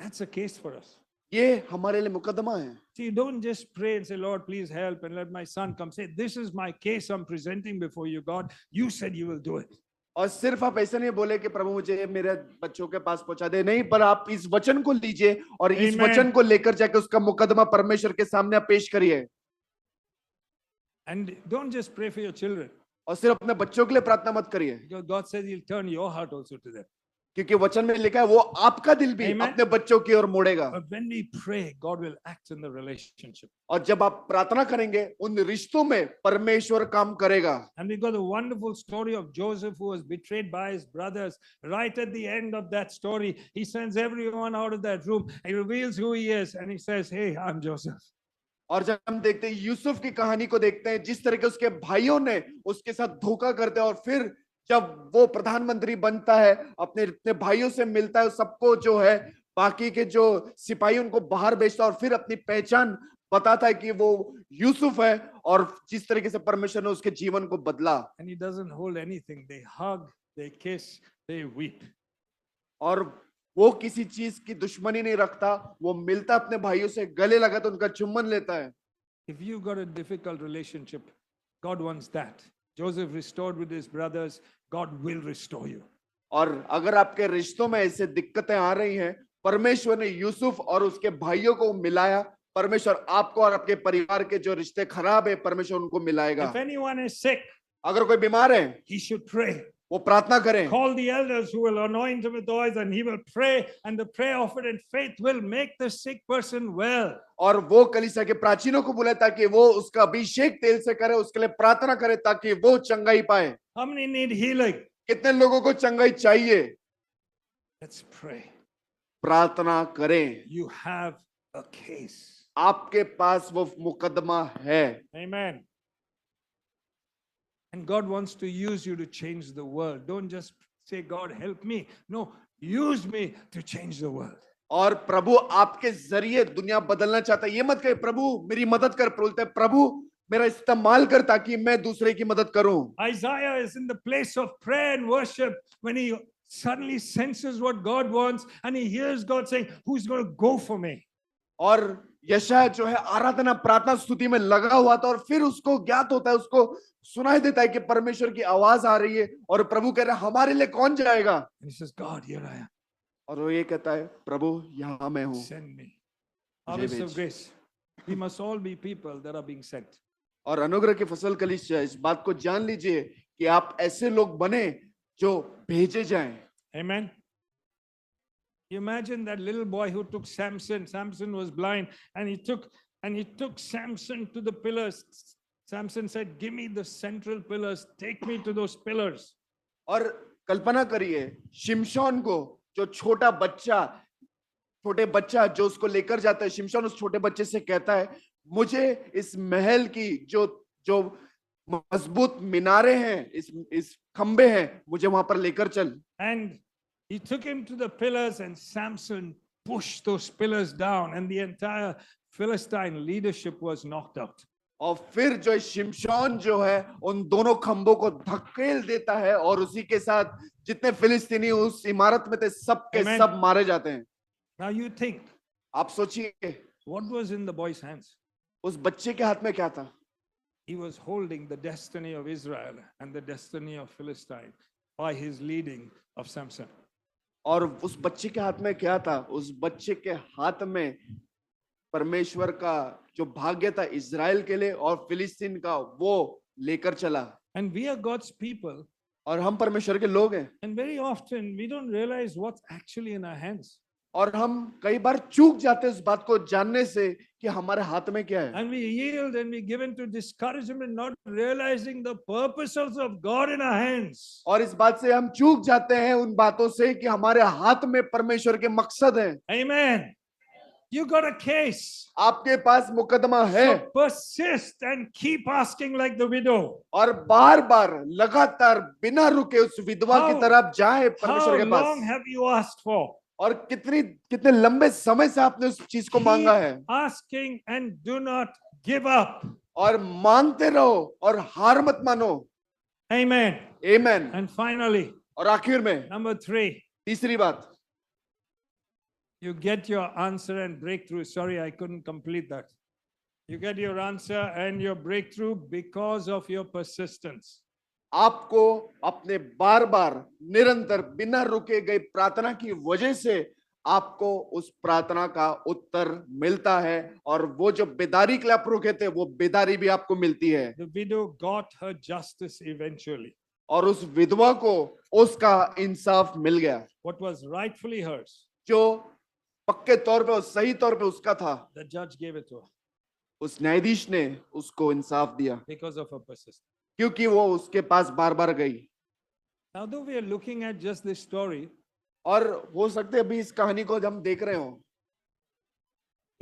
That's a case for us. ये हमारे लिए मुकदमा है। See, don't just pray and say, Lord, please help, and let my son come. Say, this is my case I'm presenting before you, God. You said you will do it. और सिर्फ आप ऐसे नहीं बोले कि प्रभु मुझे मेरे बच्चों के पास पहुंचा दे, नहीं, पर आप इस वचन को लीजिए और इस Amen. वचन को लेकर जाके उसका मुकदमा परमेश्वर के सामने आप पेश करिए। And don't just pray for your children, और सिर्फ अपने बच्चों के लिए प्रार्थना मत करिए, because God says He'll turn your heart also to them. क्योंकि वचन में लिखा है वो आपका दिल भी Amen. अपने बच्चों की ओर मोड़ेगा। But when we pray, God will act in the relationship. और जब आप प्रार्थना करेंगे, उन रिश्तों में परमेश्वर काम करेगा। And we got a wonderful story of Joseph who was betrayed by his brothers. Right at the end of that story, he sends everyone out of that room. He reveals who he is and he says, Hey, I'm Joseph. और जब हम देखते हैं यूसुफ की कहानी को देखते हैं, जिस तरह के उसके भाइयों ने उसके साथ धोखा करते हैं, और फिर जब वो प्रधानमंत्री बनता है, अपने भाइयों से मिलता है, सबको जो है बाकी के जो सिपाही उनको बाहर भेजता है, और फिर अपनी पहचान बताता है कि वो यूसुफ है, और जिस तरीके से परमेश्वर ने उसके जीवन को बदला। And he doesn't hold anything. They hug, they kiss, they weep. और वो किसी चीज की दुश्मनी नहीं रखता, वो मिलता अपने भाइयों से, गले लगा तो उनका चुम्बन लेता है। If you got a difficult relationship, God wants that. Joseph restored with his brothers, God will restore you. और अगर आपके रिश्तों में ऐसे दिक्कतें आ रही हैं, परमेश्वर ने यूसुफ और उसके भाइयों को मिलाया, परमेश्वर आपको और आपके परिवार के जो रिश्ते खराब है, परमेश्वर उनको मिलाएगा। If anyone is sick, अगर कोई बीमार है, he should pray. वो प्रार्थना करें। Call the elders who will anoint him with oil, and he will pray, and the prayer offered in faith will make the sick person well. और वो कलीसिया के प्राचीनों को बुलाए ताकि वो उसका अभिषेक तेल से करे, उसके लिए प्रार्थना करे ताकि वो चंगाई पाए। How many need healing? कितने लोगों को चंगाई चाहिए? Let's pray. प्रार्थना करें। You have a case. आपके पास वो मुकदमा है। Amen. And God wants to use you to change the world. Don't just say, God, help me. No, use me to change the world. और प्रभु आपके जरिए दुनिया बदलना चाहता है। ये मत कहे प्रभु मेरी मदद कर, बोलते प्रभु मेरा इस्तेमाल कर ताकि मैं दूसरे की मदद करूं। Isaiah is in the place of prayer and worship when he suddenly senses what God wants and he hears God saying, who's going to go for me? और यशायाह जो है आराधना प्रार्थना स्तुति में लगा हुआ था, और फिर उसको ज्ञात होता है, उसको सुनाई देता है कि परमेश्वर की आवाज आ रही है, और प्रभु कह रहा है हमारे लिए कौन जाएगा? And he says, God, here I am. और वो ये कहता है प्रभु यहाँ मैं हूँ, Send me. Harvest of grace. We must all be people that are being sent. और अनुग्रह की फसल कलीसिया इस बात को जान लीजिए कि आप ऐसे लोग बने जो भेजे जाएं। Amen. You imagine that little boy who took Samson. Samson was blind, and he took Samson to the pillars. Samson said, give me the central pillars, take me to those pillars. और कल्पना करिए शिमशोन को, जो छोटा बच्चा जो उसको लेकर जाता है, शिमशोन उस छोटे बच्चे से कहता है मुझे इस महल की जो मजबूत मीनारे हैं, इस खंबे हैं, मुझे वहां पर लेकर चल। And he took him to the pillars, and Samson pushed those pillars down, and the entire Philistine leadership was knocked out. और फिर जो शिमशोन जो है उन दोनों खंभों को धकेल देता है, और उसी के साथ जितने फिलिस्तीनी उस इमारत में थे सब के Amen. सब मारे जाते हैं। Now you think, आप सोचिए what was in the boy's hands? उस बच्चे के हाथ में क्या था? He was holding the destiny of Israel and the destiny of Philistine by his leading of Samson. और उस बच्चे के हाथ में क्या था? उस बच्चे के हाथ में परमेश्वर का जो भाग्य था इजराइल के लिए और फिलिस्तीन का, वो लेकर चला। And we are God's people, और हम परमेश्वर के लोग हैं, and very often we don't realize what's actually in our hands. और हम कई बार चूक जाते हैं उस बात को जानने से कि हमारे हाथ में क्या है। And we yield and we give in to discouragement, not realizing the purposes of God in our hands. और इस बात से हम चूक जाते हैं उन बातों से कि हमारे हाथ में परमेश्वर के मकसद हैं। Amen. You got a case. आपके पास मुकदमा है, So persist and keep asking like the widow. और बार बार लगातार बिना रुके उस विधवा की How- तरफ जाए How परमेश्वर के long pass. have you asked for? और कितने लंबे समय से आपने उस चीज को मांगा है। Keep asking and do not give up. और मांगते रहो और हार मत मानो। Amen. आमेन। And finally, और आखिर में number 3, तीसरी बात, you get your answer and breakthrough. Sorry, I couldn't complete that. You get your answer and your breakthrough because of your persistence. आपको अपने बार बार निरंतर बिना रुके गए प्रार्थना की वजह से आपको उस प्रार्थना का उत्तर मिलता है, और वो जो बेदारी के लिए आप रुके थे वो बेदारी भी आपको मिलती है। The widow got her justice eventually. और उस विधवा को उसका इंसाफ मिल गया, What was rightfully hers, जो पक्के तौर पे और सही तौर पे उसका था, the judge gave it to her उस न्यायाधीश ने उसको इंसाफ दिया, because of her persistence. क्योंकि वो उसके पास बार बार गई। Now, though we are looking at just this story, और हो सकते अभी इस कहानी को हम देख रहे हो,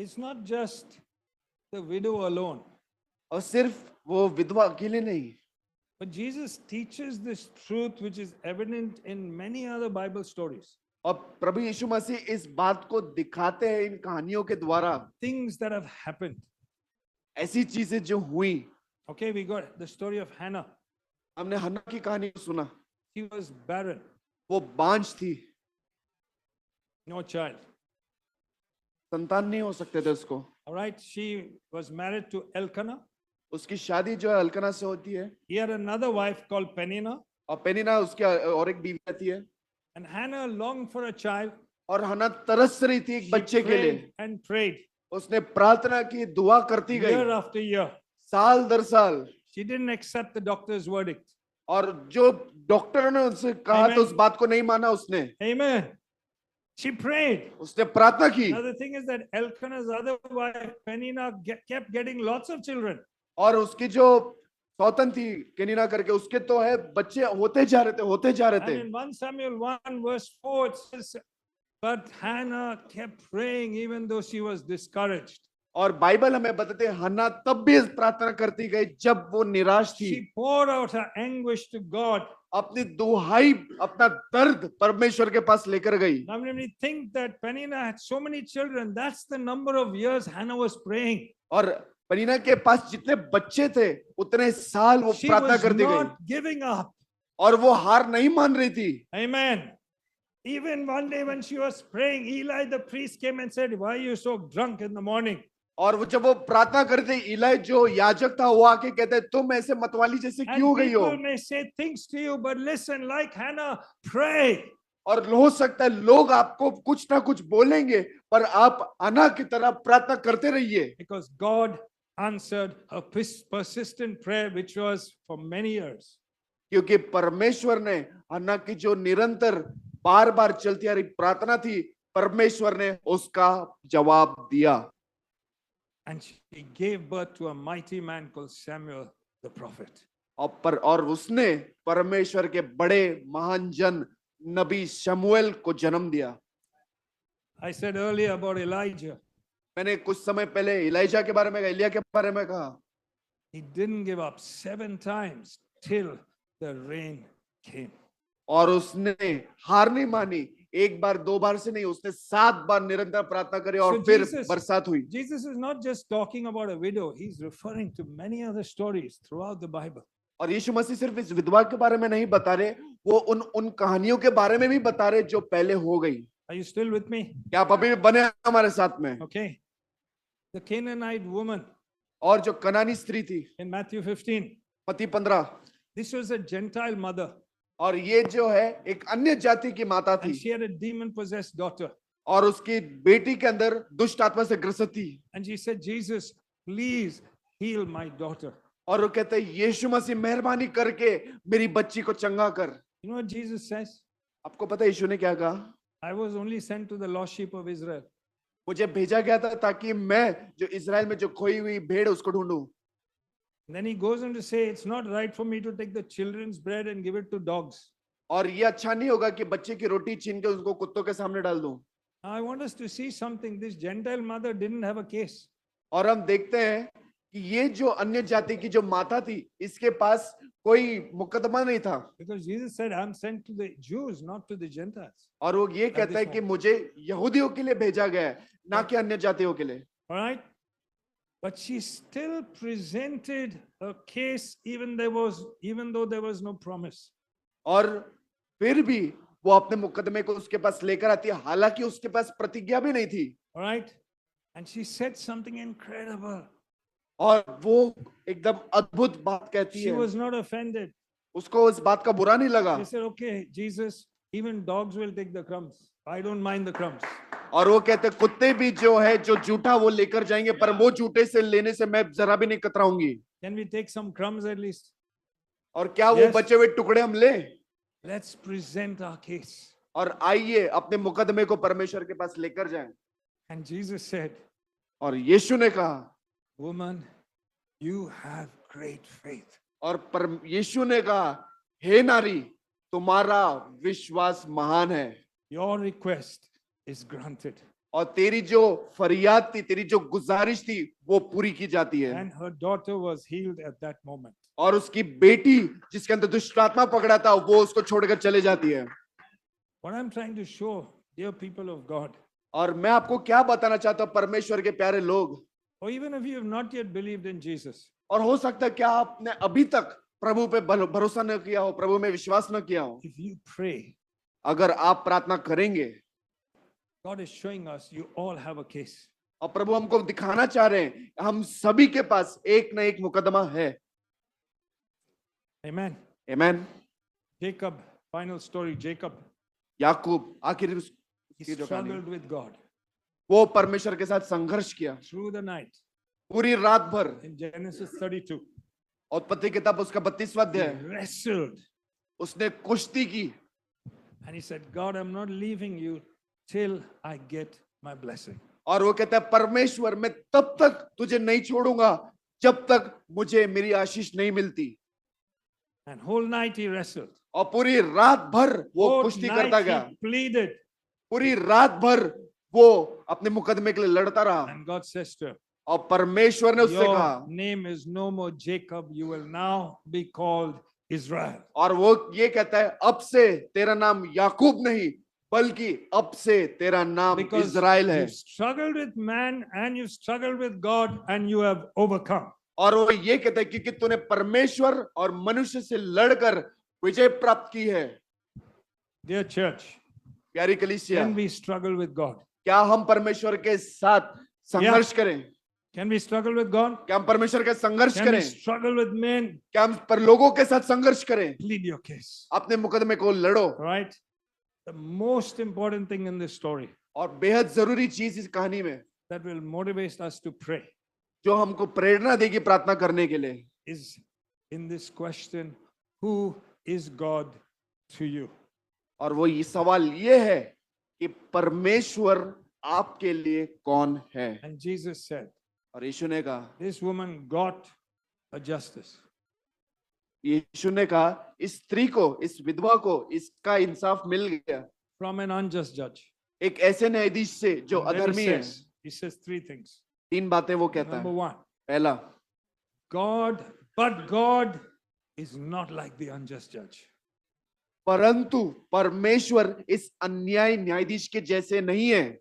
it's not just the widow alone, और सिर्फ वो विधवा अकेले नहीं, but Jesus teaches this truth which is evident in many other Bible stories. और प्रभु यीशु मसीह इस बात को दिखाते हैं इन कहानियों के द्वारा, Things that have happened. ऐसी चीजें जो हुई। Okay, we got the story of Hannah. हमने हन्ना की कहानी सुना, She was barren, वो बांझ थी, no child. संतान नहीं हो सकते थे उसको। All right, she was married to Elkanah. उसकी शादी जो है अल्कना से होती है, He had another wife called Peninnah, और पेनिना उसकी और एक बीवी आती है, and Hannah longed for a child. और हन्ना तरस रही थी एक She बच्चे के लिए। prayed and prayed उसने प्रार्थना की, दुआ करती year गई, after year. साल दर साल, She didn't accept the doctor's verdict. और जो डॉक्टरों ने उससे कहा Amen. तो उस बात को नहीं माना उसने। Amen. She prayed. उसने प्रार्थना की, Now the thing is that Elkanah's other wife, Peninnah, kept getting lots of children. और उसकी जो सौतन थी केनिना करके, उसके तो है बच्चे होते जा रहे And थे। in 1 Samuel 1 verse 4 it says, but Hannah kept praying even though she was discouraged. और बाइबल हमें बताते हैं हन्ना तब भी प्रार्थना करती गई जब वो निराश थी। She poured out her anguish to God. अपनी दुहाई, अपना दर्द परमेश्वर के पास लेकर गई। Now when we think that Peninnah had so many children, that's the number of years Hannah was praying. और पनीना के पास जितने बच्चे थे उतने साल वो She प्रार्थना was करती गई, not giving up. और वो हार नहीं मान रही थी। Amen. Even one day when she was praying, Eli the priest came and said, why are you so drunk in the morning? और वो जब वो प्रार्थना करते, इलाई जो याजक था वो आके कहते, तुम ऐसे मतवाली जैसे And क्यों गई हो? people may say things to you, but listen, like Hannah, pray. और हो सकता है लोग आपको कुछ ना कुछ बोलेंगे, पर आप अन्ना की तरह प्रार्थना करते रहिए, Because God answered her persistent prayer, which was for many years. क्योंकि परमेश्वर ने अन्ना की जो निरंतर बार बार चलती आ रही प्रार्थना थी, परमेश्वर ने उसका जवाब दिया। And she gave birth to a mighty man called Samuel the prophet. और उसने परमेश्वर के बड़े महान जन नबी शमूएल को जन्म दिया। I said earlier about Elijah. मैंने कुछ समय पहले इलाइजा के बारे में, एलिया के बारे में कहा। He didn't give up 7 times till the rain came. और उसने हार नहीं मानी, एक बार दो बार से नहीं, उसने 7 बार निरंतर प्रार्थना करी और So फिर Jesus- बरसात हुई। Jesus is not just talking about a widow, he's referring to many other stories throughout the Bible. और यीशु मसीह सिर्फ इस विधवा के बारे में नहीं बता रहे, वो उन कहानियों के बारे में भी बता रहे जो पहले हो गई। Are you still with me? क्या आप अभी भी बने हैं हमारे साथ में? Okay. The Canaanite woman और जो कनानी स्त्री थी in Matthew 15, मत्ती 15, this was a Gentile mother, और ये जो है एक अन्य जाति की माता and थी she had a demon possessed daughter. और उसकी बेटी के अंदर दुष्ट आत्मा से ग्रसित थी। And she said, Jesus, please heal my daughter. और वो कहते हैं यीशु मसीह मेहरबानी करके मेरी बच्ची को चंगा कर। You know what Jesus says? आपको पता है यीशु ने क्या कहा? I was only sent to the lost sheep of Israel. मुझे भेजा गया था ताकि मैं जो इजराइल में जो खोई हुई भेड़ उसको ढूंढूं। Then he goes on to say, it's not right for me to take the children's bread and give it to dogs. और ये अच्छा नहीं होगा कि बच्चे की रोटी छीन के उसको कुत्तों के सामने डाल दूं। Now I want us to see something. This Gentile mother didn't have a case. और हम देखते हैं कि ये जो अन्य जाति की जो माता थी, इसके पास कोई मुकदमा नहीं था। Because Jesus said, I'm sent to the Jews, not to the Gentiles. और वो ये कहता है कि मुझे यहूदियों के लिए भेजा गया है, ना कि अन्य जातियों के लिए। All right? But she still presented a case even though there was no promise. और फिर भी वो अपने मुकदमे को उसके पास लेकर आती है, हालांकि उसके पास प्रतिज्ञा भी नहीं थी। All right? And she said something incredible. और वो एकदम अद्भुत बात कहती She है। was not offended. उसको इस बात का बुरा नहीं लगा। She said, okay, Jesus, even dogs will take the crumbs. I don't mind the crumbs. और वो कहते हैं कुत्ते भी जो है जो जूठा वो लेकर जाएंगे, पर वो जूठे से लेने से मैं जरा भी नहीं कतराऊंगी। Can we take some crumbs at least? और क्या वो Yes. बचे हुए टुकड़े हम ले? Let's present our case. और आइए अपने मुकदमे को परमेश्वर के पास लेकर जाएं। And Jesus said, और यीशु ने कहा, woman, you have great faith. और यीशु ने कहा, हे नारी, तुम्हारा विश्वास महान है Your request is granted. और तेरी जो फरियाद थी, तेरी जो गुजारिश थी, वो पूरी की जाती है। And her daughter was healed at that moment. और उसकी बेटी जिसके अंदर दुष्ट आत्मा पकड़ा था, वो उसको छोड़कर चले जाती है। What I'm trying to show, dear people of God, और मैं आपको क्या बताना चाहता हूं परमेश्वर के प्यारे लोग, or even if you have not yet believed in Jesus, और हो सकता है क्या आपने अभी तक प्रभु पे भरोसा न किया हो, प्रभु में विश्वास न किया हो, if you pray, अगर आप प्रार्थना करेंगे, God is showing us you all have a case. और प्रभु हमको दिखाना चाह रहे हैं हम सभी के पास एक न एक मुकदमा है। Amen. आमीन। Jacob, final story, Jacob, याकूब आखिर he की जो कहानी, struggled with God वो परमेश्वर के साथ संघर्ष किया through the night. पूरी रात भर। In Genesis 32, उत्पत्ति किताब उसका 32वां he अध्याय, wrestled उसने कुश्ती की and he said, God, I'm not leaving you till I get my blessing. और वो कहता है परमेश्वर मैं तब तक तुझे नहीं छोड़ूंगा जब तक मुझे मेरी आशीष नहीं मिलती। And whole night he wrestled. और पूरी रात भर वो Whole कुश्ती करता night गया, he pleaded. पूरी रात भर वो अपने मुकदमे के लिए लड़ता रहा। And God says to him, और परमेश्वर ने उससे your कहा, name is no more Jacob, you will now be called Israel. और वो ये कहता है अब से तेरा नाम याकूब नहीं बल्कि अब से तेरा नाम Because इज़राइल है। you've struggled with man and you've struggled with God and you have overcome. और वो ये कहता है क्योंकि तूने परमेश्वर और मनुष्य से लड़कर विजय प्राप्त की है। Dear church, प्यारी कलीसिया, can we struggle with God? क्या हम परमेश्वर के साथ संघर्ष करें? Can we struggle with God? क्या हम परमेश्वर के संघर्ष Can we करें? struggle with men? क्या हम पर लोगों के साथ संघर्ष करें? Plead your case. अपने मुकदमे को लड़ो। Right? The most important thing in this story और बेहद जरूरी चीज इस कहानी में that will motivate us to pray जो हमको प्रेरणा देगी प्रार्थना करने के लिए is in this question, who is God to you? और वो ये सवाल ये है कि परमेश्वर आपके लिए कौन है? And Jesus said, और यीशु ने कहा, this woman got a justice. यीशु ने कहा इस स्त्री को, इस विधवा को इसका इंसाफ मिल गया From an unjust judge. एक ऐसे न्यायाधीश से जो And then अधर्मी है। he says 3 things. 3 बातें वो कहता Number है। 1, पहला, but God is not like the unjust judge. परंतु परमेश्वर इस अन्यायी न्यायाधीश के जैसे नहीं है।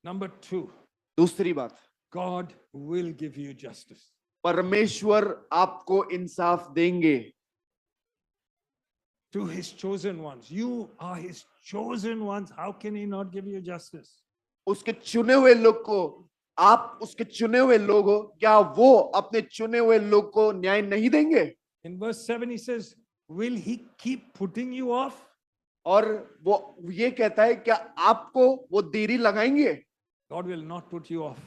Number 2, दूसरी बात, God will give you justice. परमेश्वर आपको इंसाफ देंगे। To his chosen ones. You are his chosen ones. How can he not give you justice? उसके चुने हुए लोग को, आप उसके चुने हुए लोग हो, क्या वो अपने चुने हुए लोग को न्याय नहीं देंगे? In verse 7 he says, will he keep putting you off? और वो ये कहता है, क्या आपको वो देरी लगाएंगे? God will not put you off.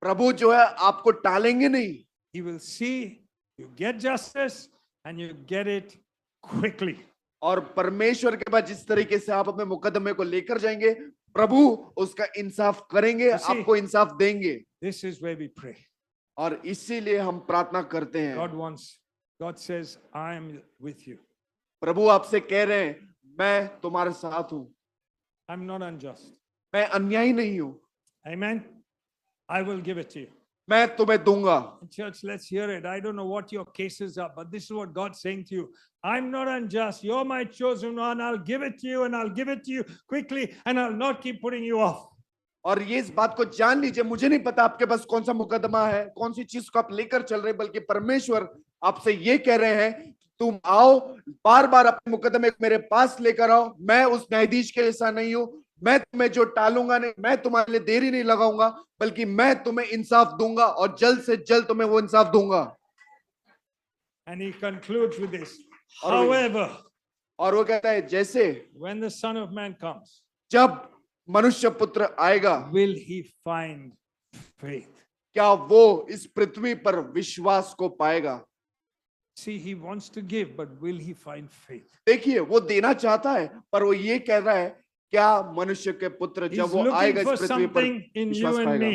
प्रभु जो है आपको टालेंगे नहीं। He will see you get justice and you get it quickly. और परमेश्वर के पास जिस तरीके से आप अपने मुकदमे को लेकर जाएंगे, प्रभु उसका इंसाफ करेंगे, आपको इंसाफ देंगे। This is where we pray. और इसीलिए हम प्रार्थना करते हैं। God says, I am with you. प्रभु आपसे कह रहे हैं, मैं तुम्हारे साथ हूं। I'm not unjust. मैं अन्यायी नहीं हूं। Amen. I will give it to you. मैं तुम्हें दूंगा। Church, let's hear it. I don't know what your cases are, but this is what God's saying to you. I'm not unjust. You're my chosen one. I'll give it to you, and I'll give it to you quickly, and I'll not keep putting you off. और ये इस बात को जान लीजिए, मुझे नहीं पता आपके पास कौन सा मुकदमा है, कौन सी चीज को आप लेकर चल रहे हैं, बल्कि परमेश्वर आपसे ये कह रहे हैं, तुम आओ, बार बार अपने मुकदमे मेरे पास लेकर आओ। मैं उस न्यायाधीश के जैसा नहीं हूं, मैं तुम्हें जो टालूंगा नहीं, मैं तुम्हारे लिए देरी नहीं लगाऊंगा, बल्कि मैं तुम्हें इंसाफ दूंगा और जल्द से जल्द तुम्हें वो इंसाफ दूंगा। And he concludes with this. However, और वो कहता है, जैसे when the Son of Man comes, जब मनुष्य पुत्र आएगा, will he find faith? क्या वो इस पृथ्वी पर विश्वास को पाएगा? See, he wants to give, but will he find faith? देखिए, वो देना चाहता है, पर वो ये कह रहा है, क्या मनुष्य के पुत्र जब वो आएगा इस पृथ्वी पर विश्वास पाएगा?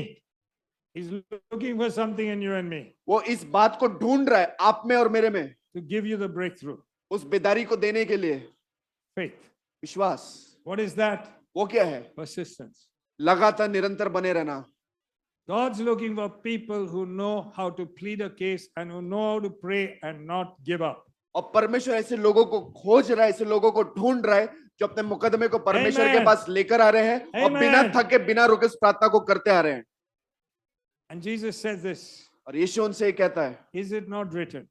He's looking for something in you and me. वो इस बात को ढूंढ रहा है आप में और मेरे में, to give you the breakthrough. उस बेदारी को देने के लिए। Faith. विश्वास। What is that? वो क्या है? Persistence. लगातार निरंतर बने रहना। God's looking for people who know how to plead a case and who know how to pray and not give up. और परमेश्वर ऐसे लोगों को खोज रहा है, ऐसे लोगों को ढूंढ रहा है जो अपने मुकदमे को परमेश्वर के पास लेकर आ रहे हैं और बिना थके, बिना रुके इस प्रार्थना को करते आ रहे हैं। And Jesus says this. और यीशु उनसे कहता है, Is it not written?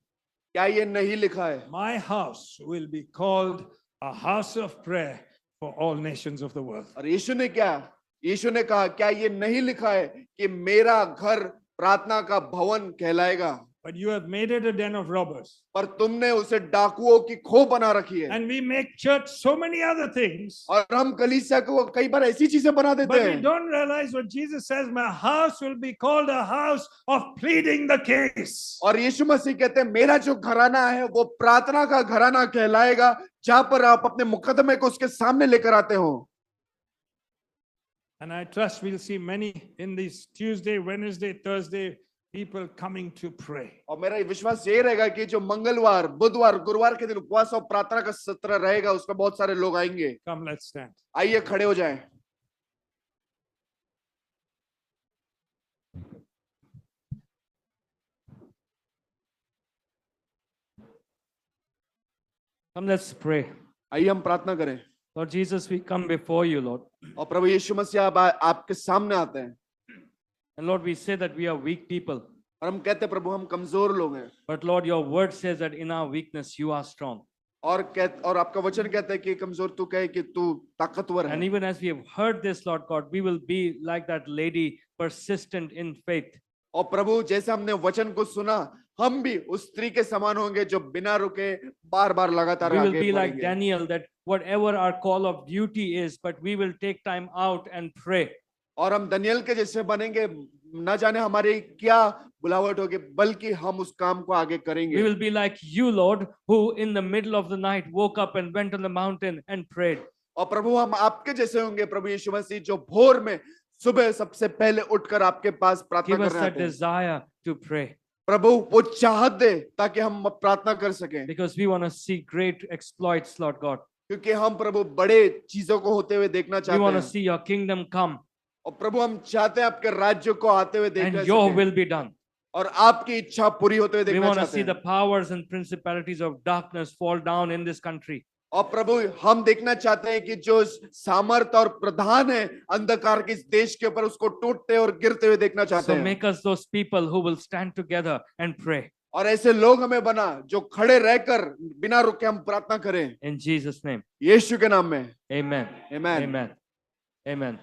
क्या ये नहीं लिखा है? My house will be called a house of prayer for all nations of the world. और यीशु ने कहा, क्या ये नहीं लिखा है कि मेरा घर प्रार्थना का भवन कहलाएगा? But you have made it a den of robbers. पर तुमने उसे डाकुओं की खो बना रखी है। And we make church so many other things. और हम कलीसिया को कई बार ऐसी चीजें बना देते But हैं। we don't realize what Jesus says, my house will be called a house of pleading the case. और यीशु मसीह कहते हैं, मेरा जो घराना है वो प्रार्थना का घराना कहलाएगा, जहां पर आप अपने मुकदमे को उसके सामने लेकर आते हो। And I trust we'll see many in this Tuesday, Wednesday, Thursday, people coming to pray. और मेरा विश्वास ये रहेगा कि जो मंगलवार, बुधवार, गुरुवार के दिन उपवास और प्रार्थना का सत्र रहेगा, उसमें बहुत सारे लोग आएंगे। Come, let's stand. आइए खड़े हो जाएं। Come, let's pray. आइए हम प्रार्थना करें। Lord Jesus, we come before you, Lord. और प्रभु यीशु मसीह आपके सामने आते हैं। And Lord, we say that we are weak people. और हम कहते हैं, प्रभु हम कमजोर लोग हैं। But Lord, your word says that in our weakness you are strong. और आपका वचन कहता है कि कमजोर तू कहे कि तू ताकतवर है। And even as we have heard this, Lord God, we will be like that lady, persistent in faith. और प्रभु जैसे हमने वचन को सुना, हम भी उस स्त्री के समान होंगे जो बिना रुके बार-बार लगातार We will आगे be like बढ़ेंगे। Daniel, that whatever our call of duty is, but we will take time out and pray. और हम दनियल के जैसे बनेंगे, न जाने हमारी क्या बुलावट होगी, बल्कि हम उस काम को आगे करेंगे। We will be like you, Lord, who in the middle of the night woke up and went on the mountain and prayed. और प्रभु हम आपके जैसे होंगे, प्रभु यीशु मसीह, जो भोर में सुबह सबसे पहले उठकर आपके पास प्रार्थना Give us करने that आते हैं। desire to pray, प्रभु वो चाहत दे ताकि हम प्रार्थना कर सकें, because we want to see great exploits, Lord God. क्योंकि हम प्रभु बड़े चीजों को होते हुए देखना We चाहते want to हैं। see your kingdom come और प्रभु हम चाहते हैं आपके राज्य को आते हुए देखना and your सकें। will be done. और आपकी इच्छा पूरी होते हुए We देखना want to चाहते see the हैं। powers and principalities of darkness fall down in this country. और प्रभु हम देखना चाहते हैं कि जो सामर्थ और प्रधान है अंधकार के इस देश के ऊपर उसको टूटते और गिरते हुए देखना चाहते So हैं। make us those people who will stand together and pray. और ऐसे लोग हमें बना जो खड़े रहकर बिना रुके हम प्रार्थना करें In Jesus' name. यीशु के नाम में। Amen. आमीन। Amen. Amen.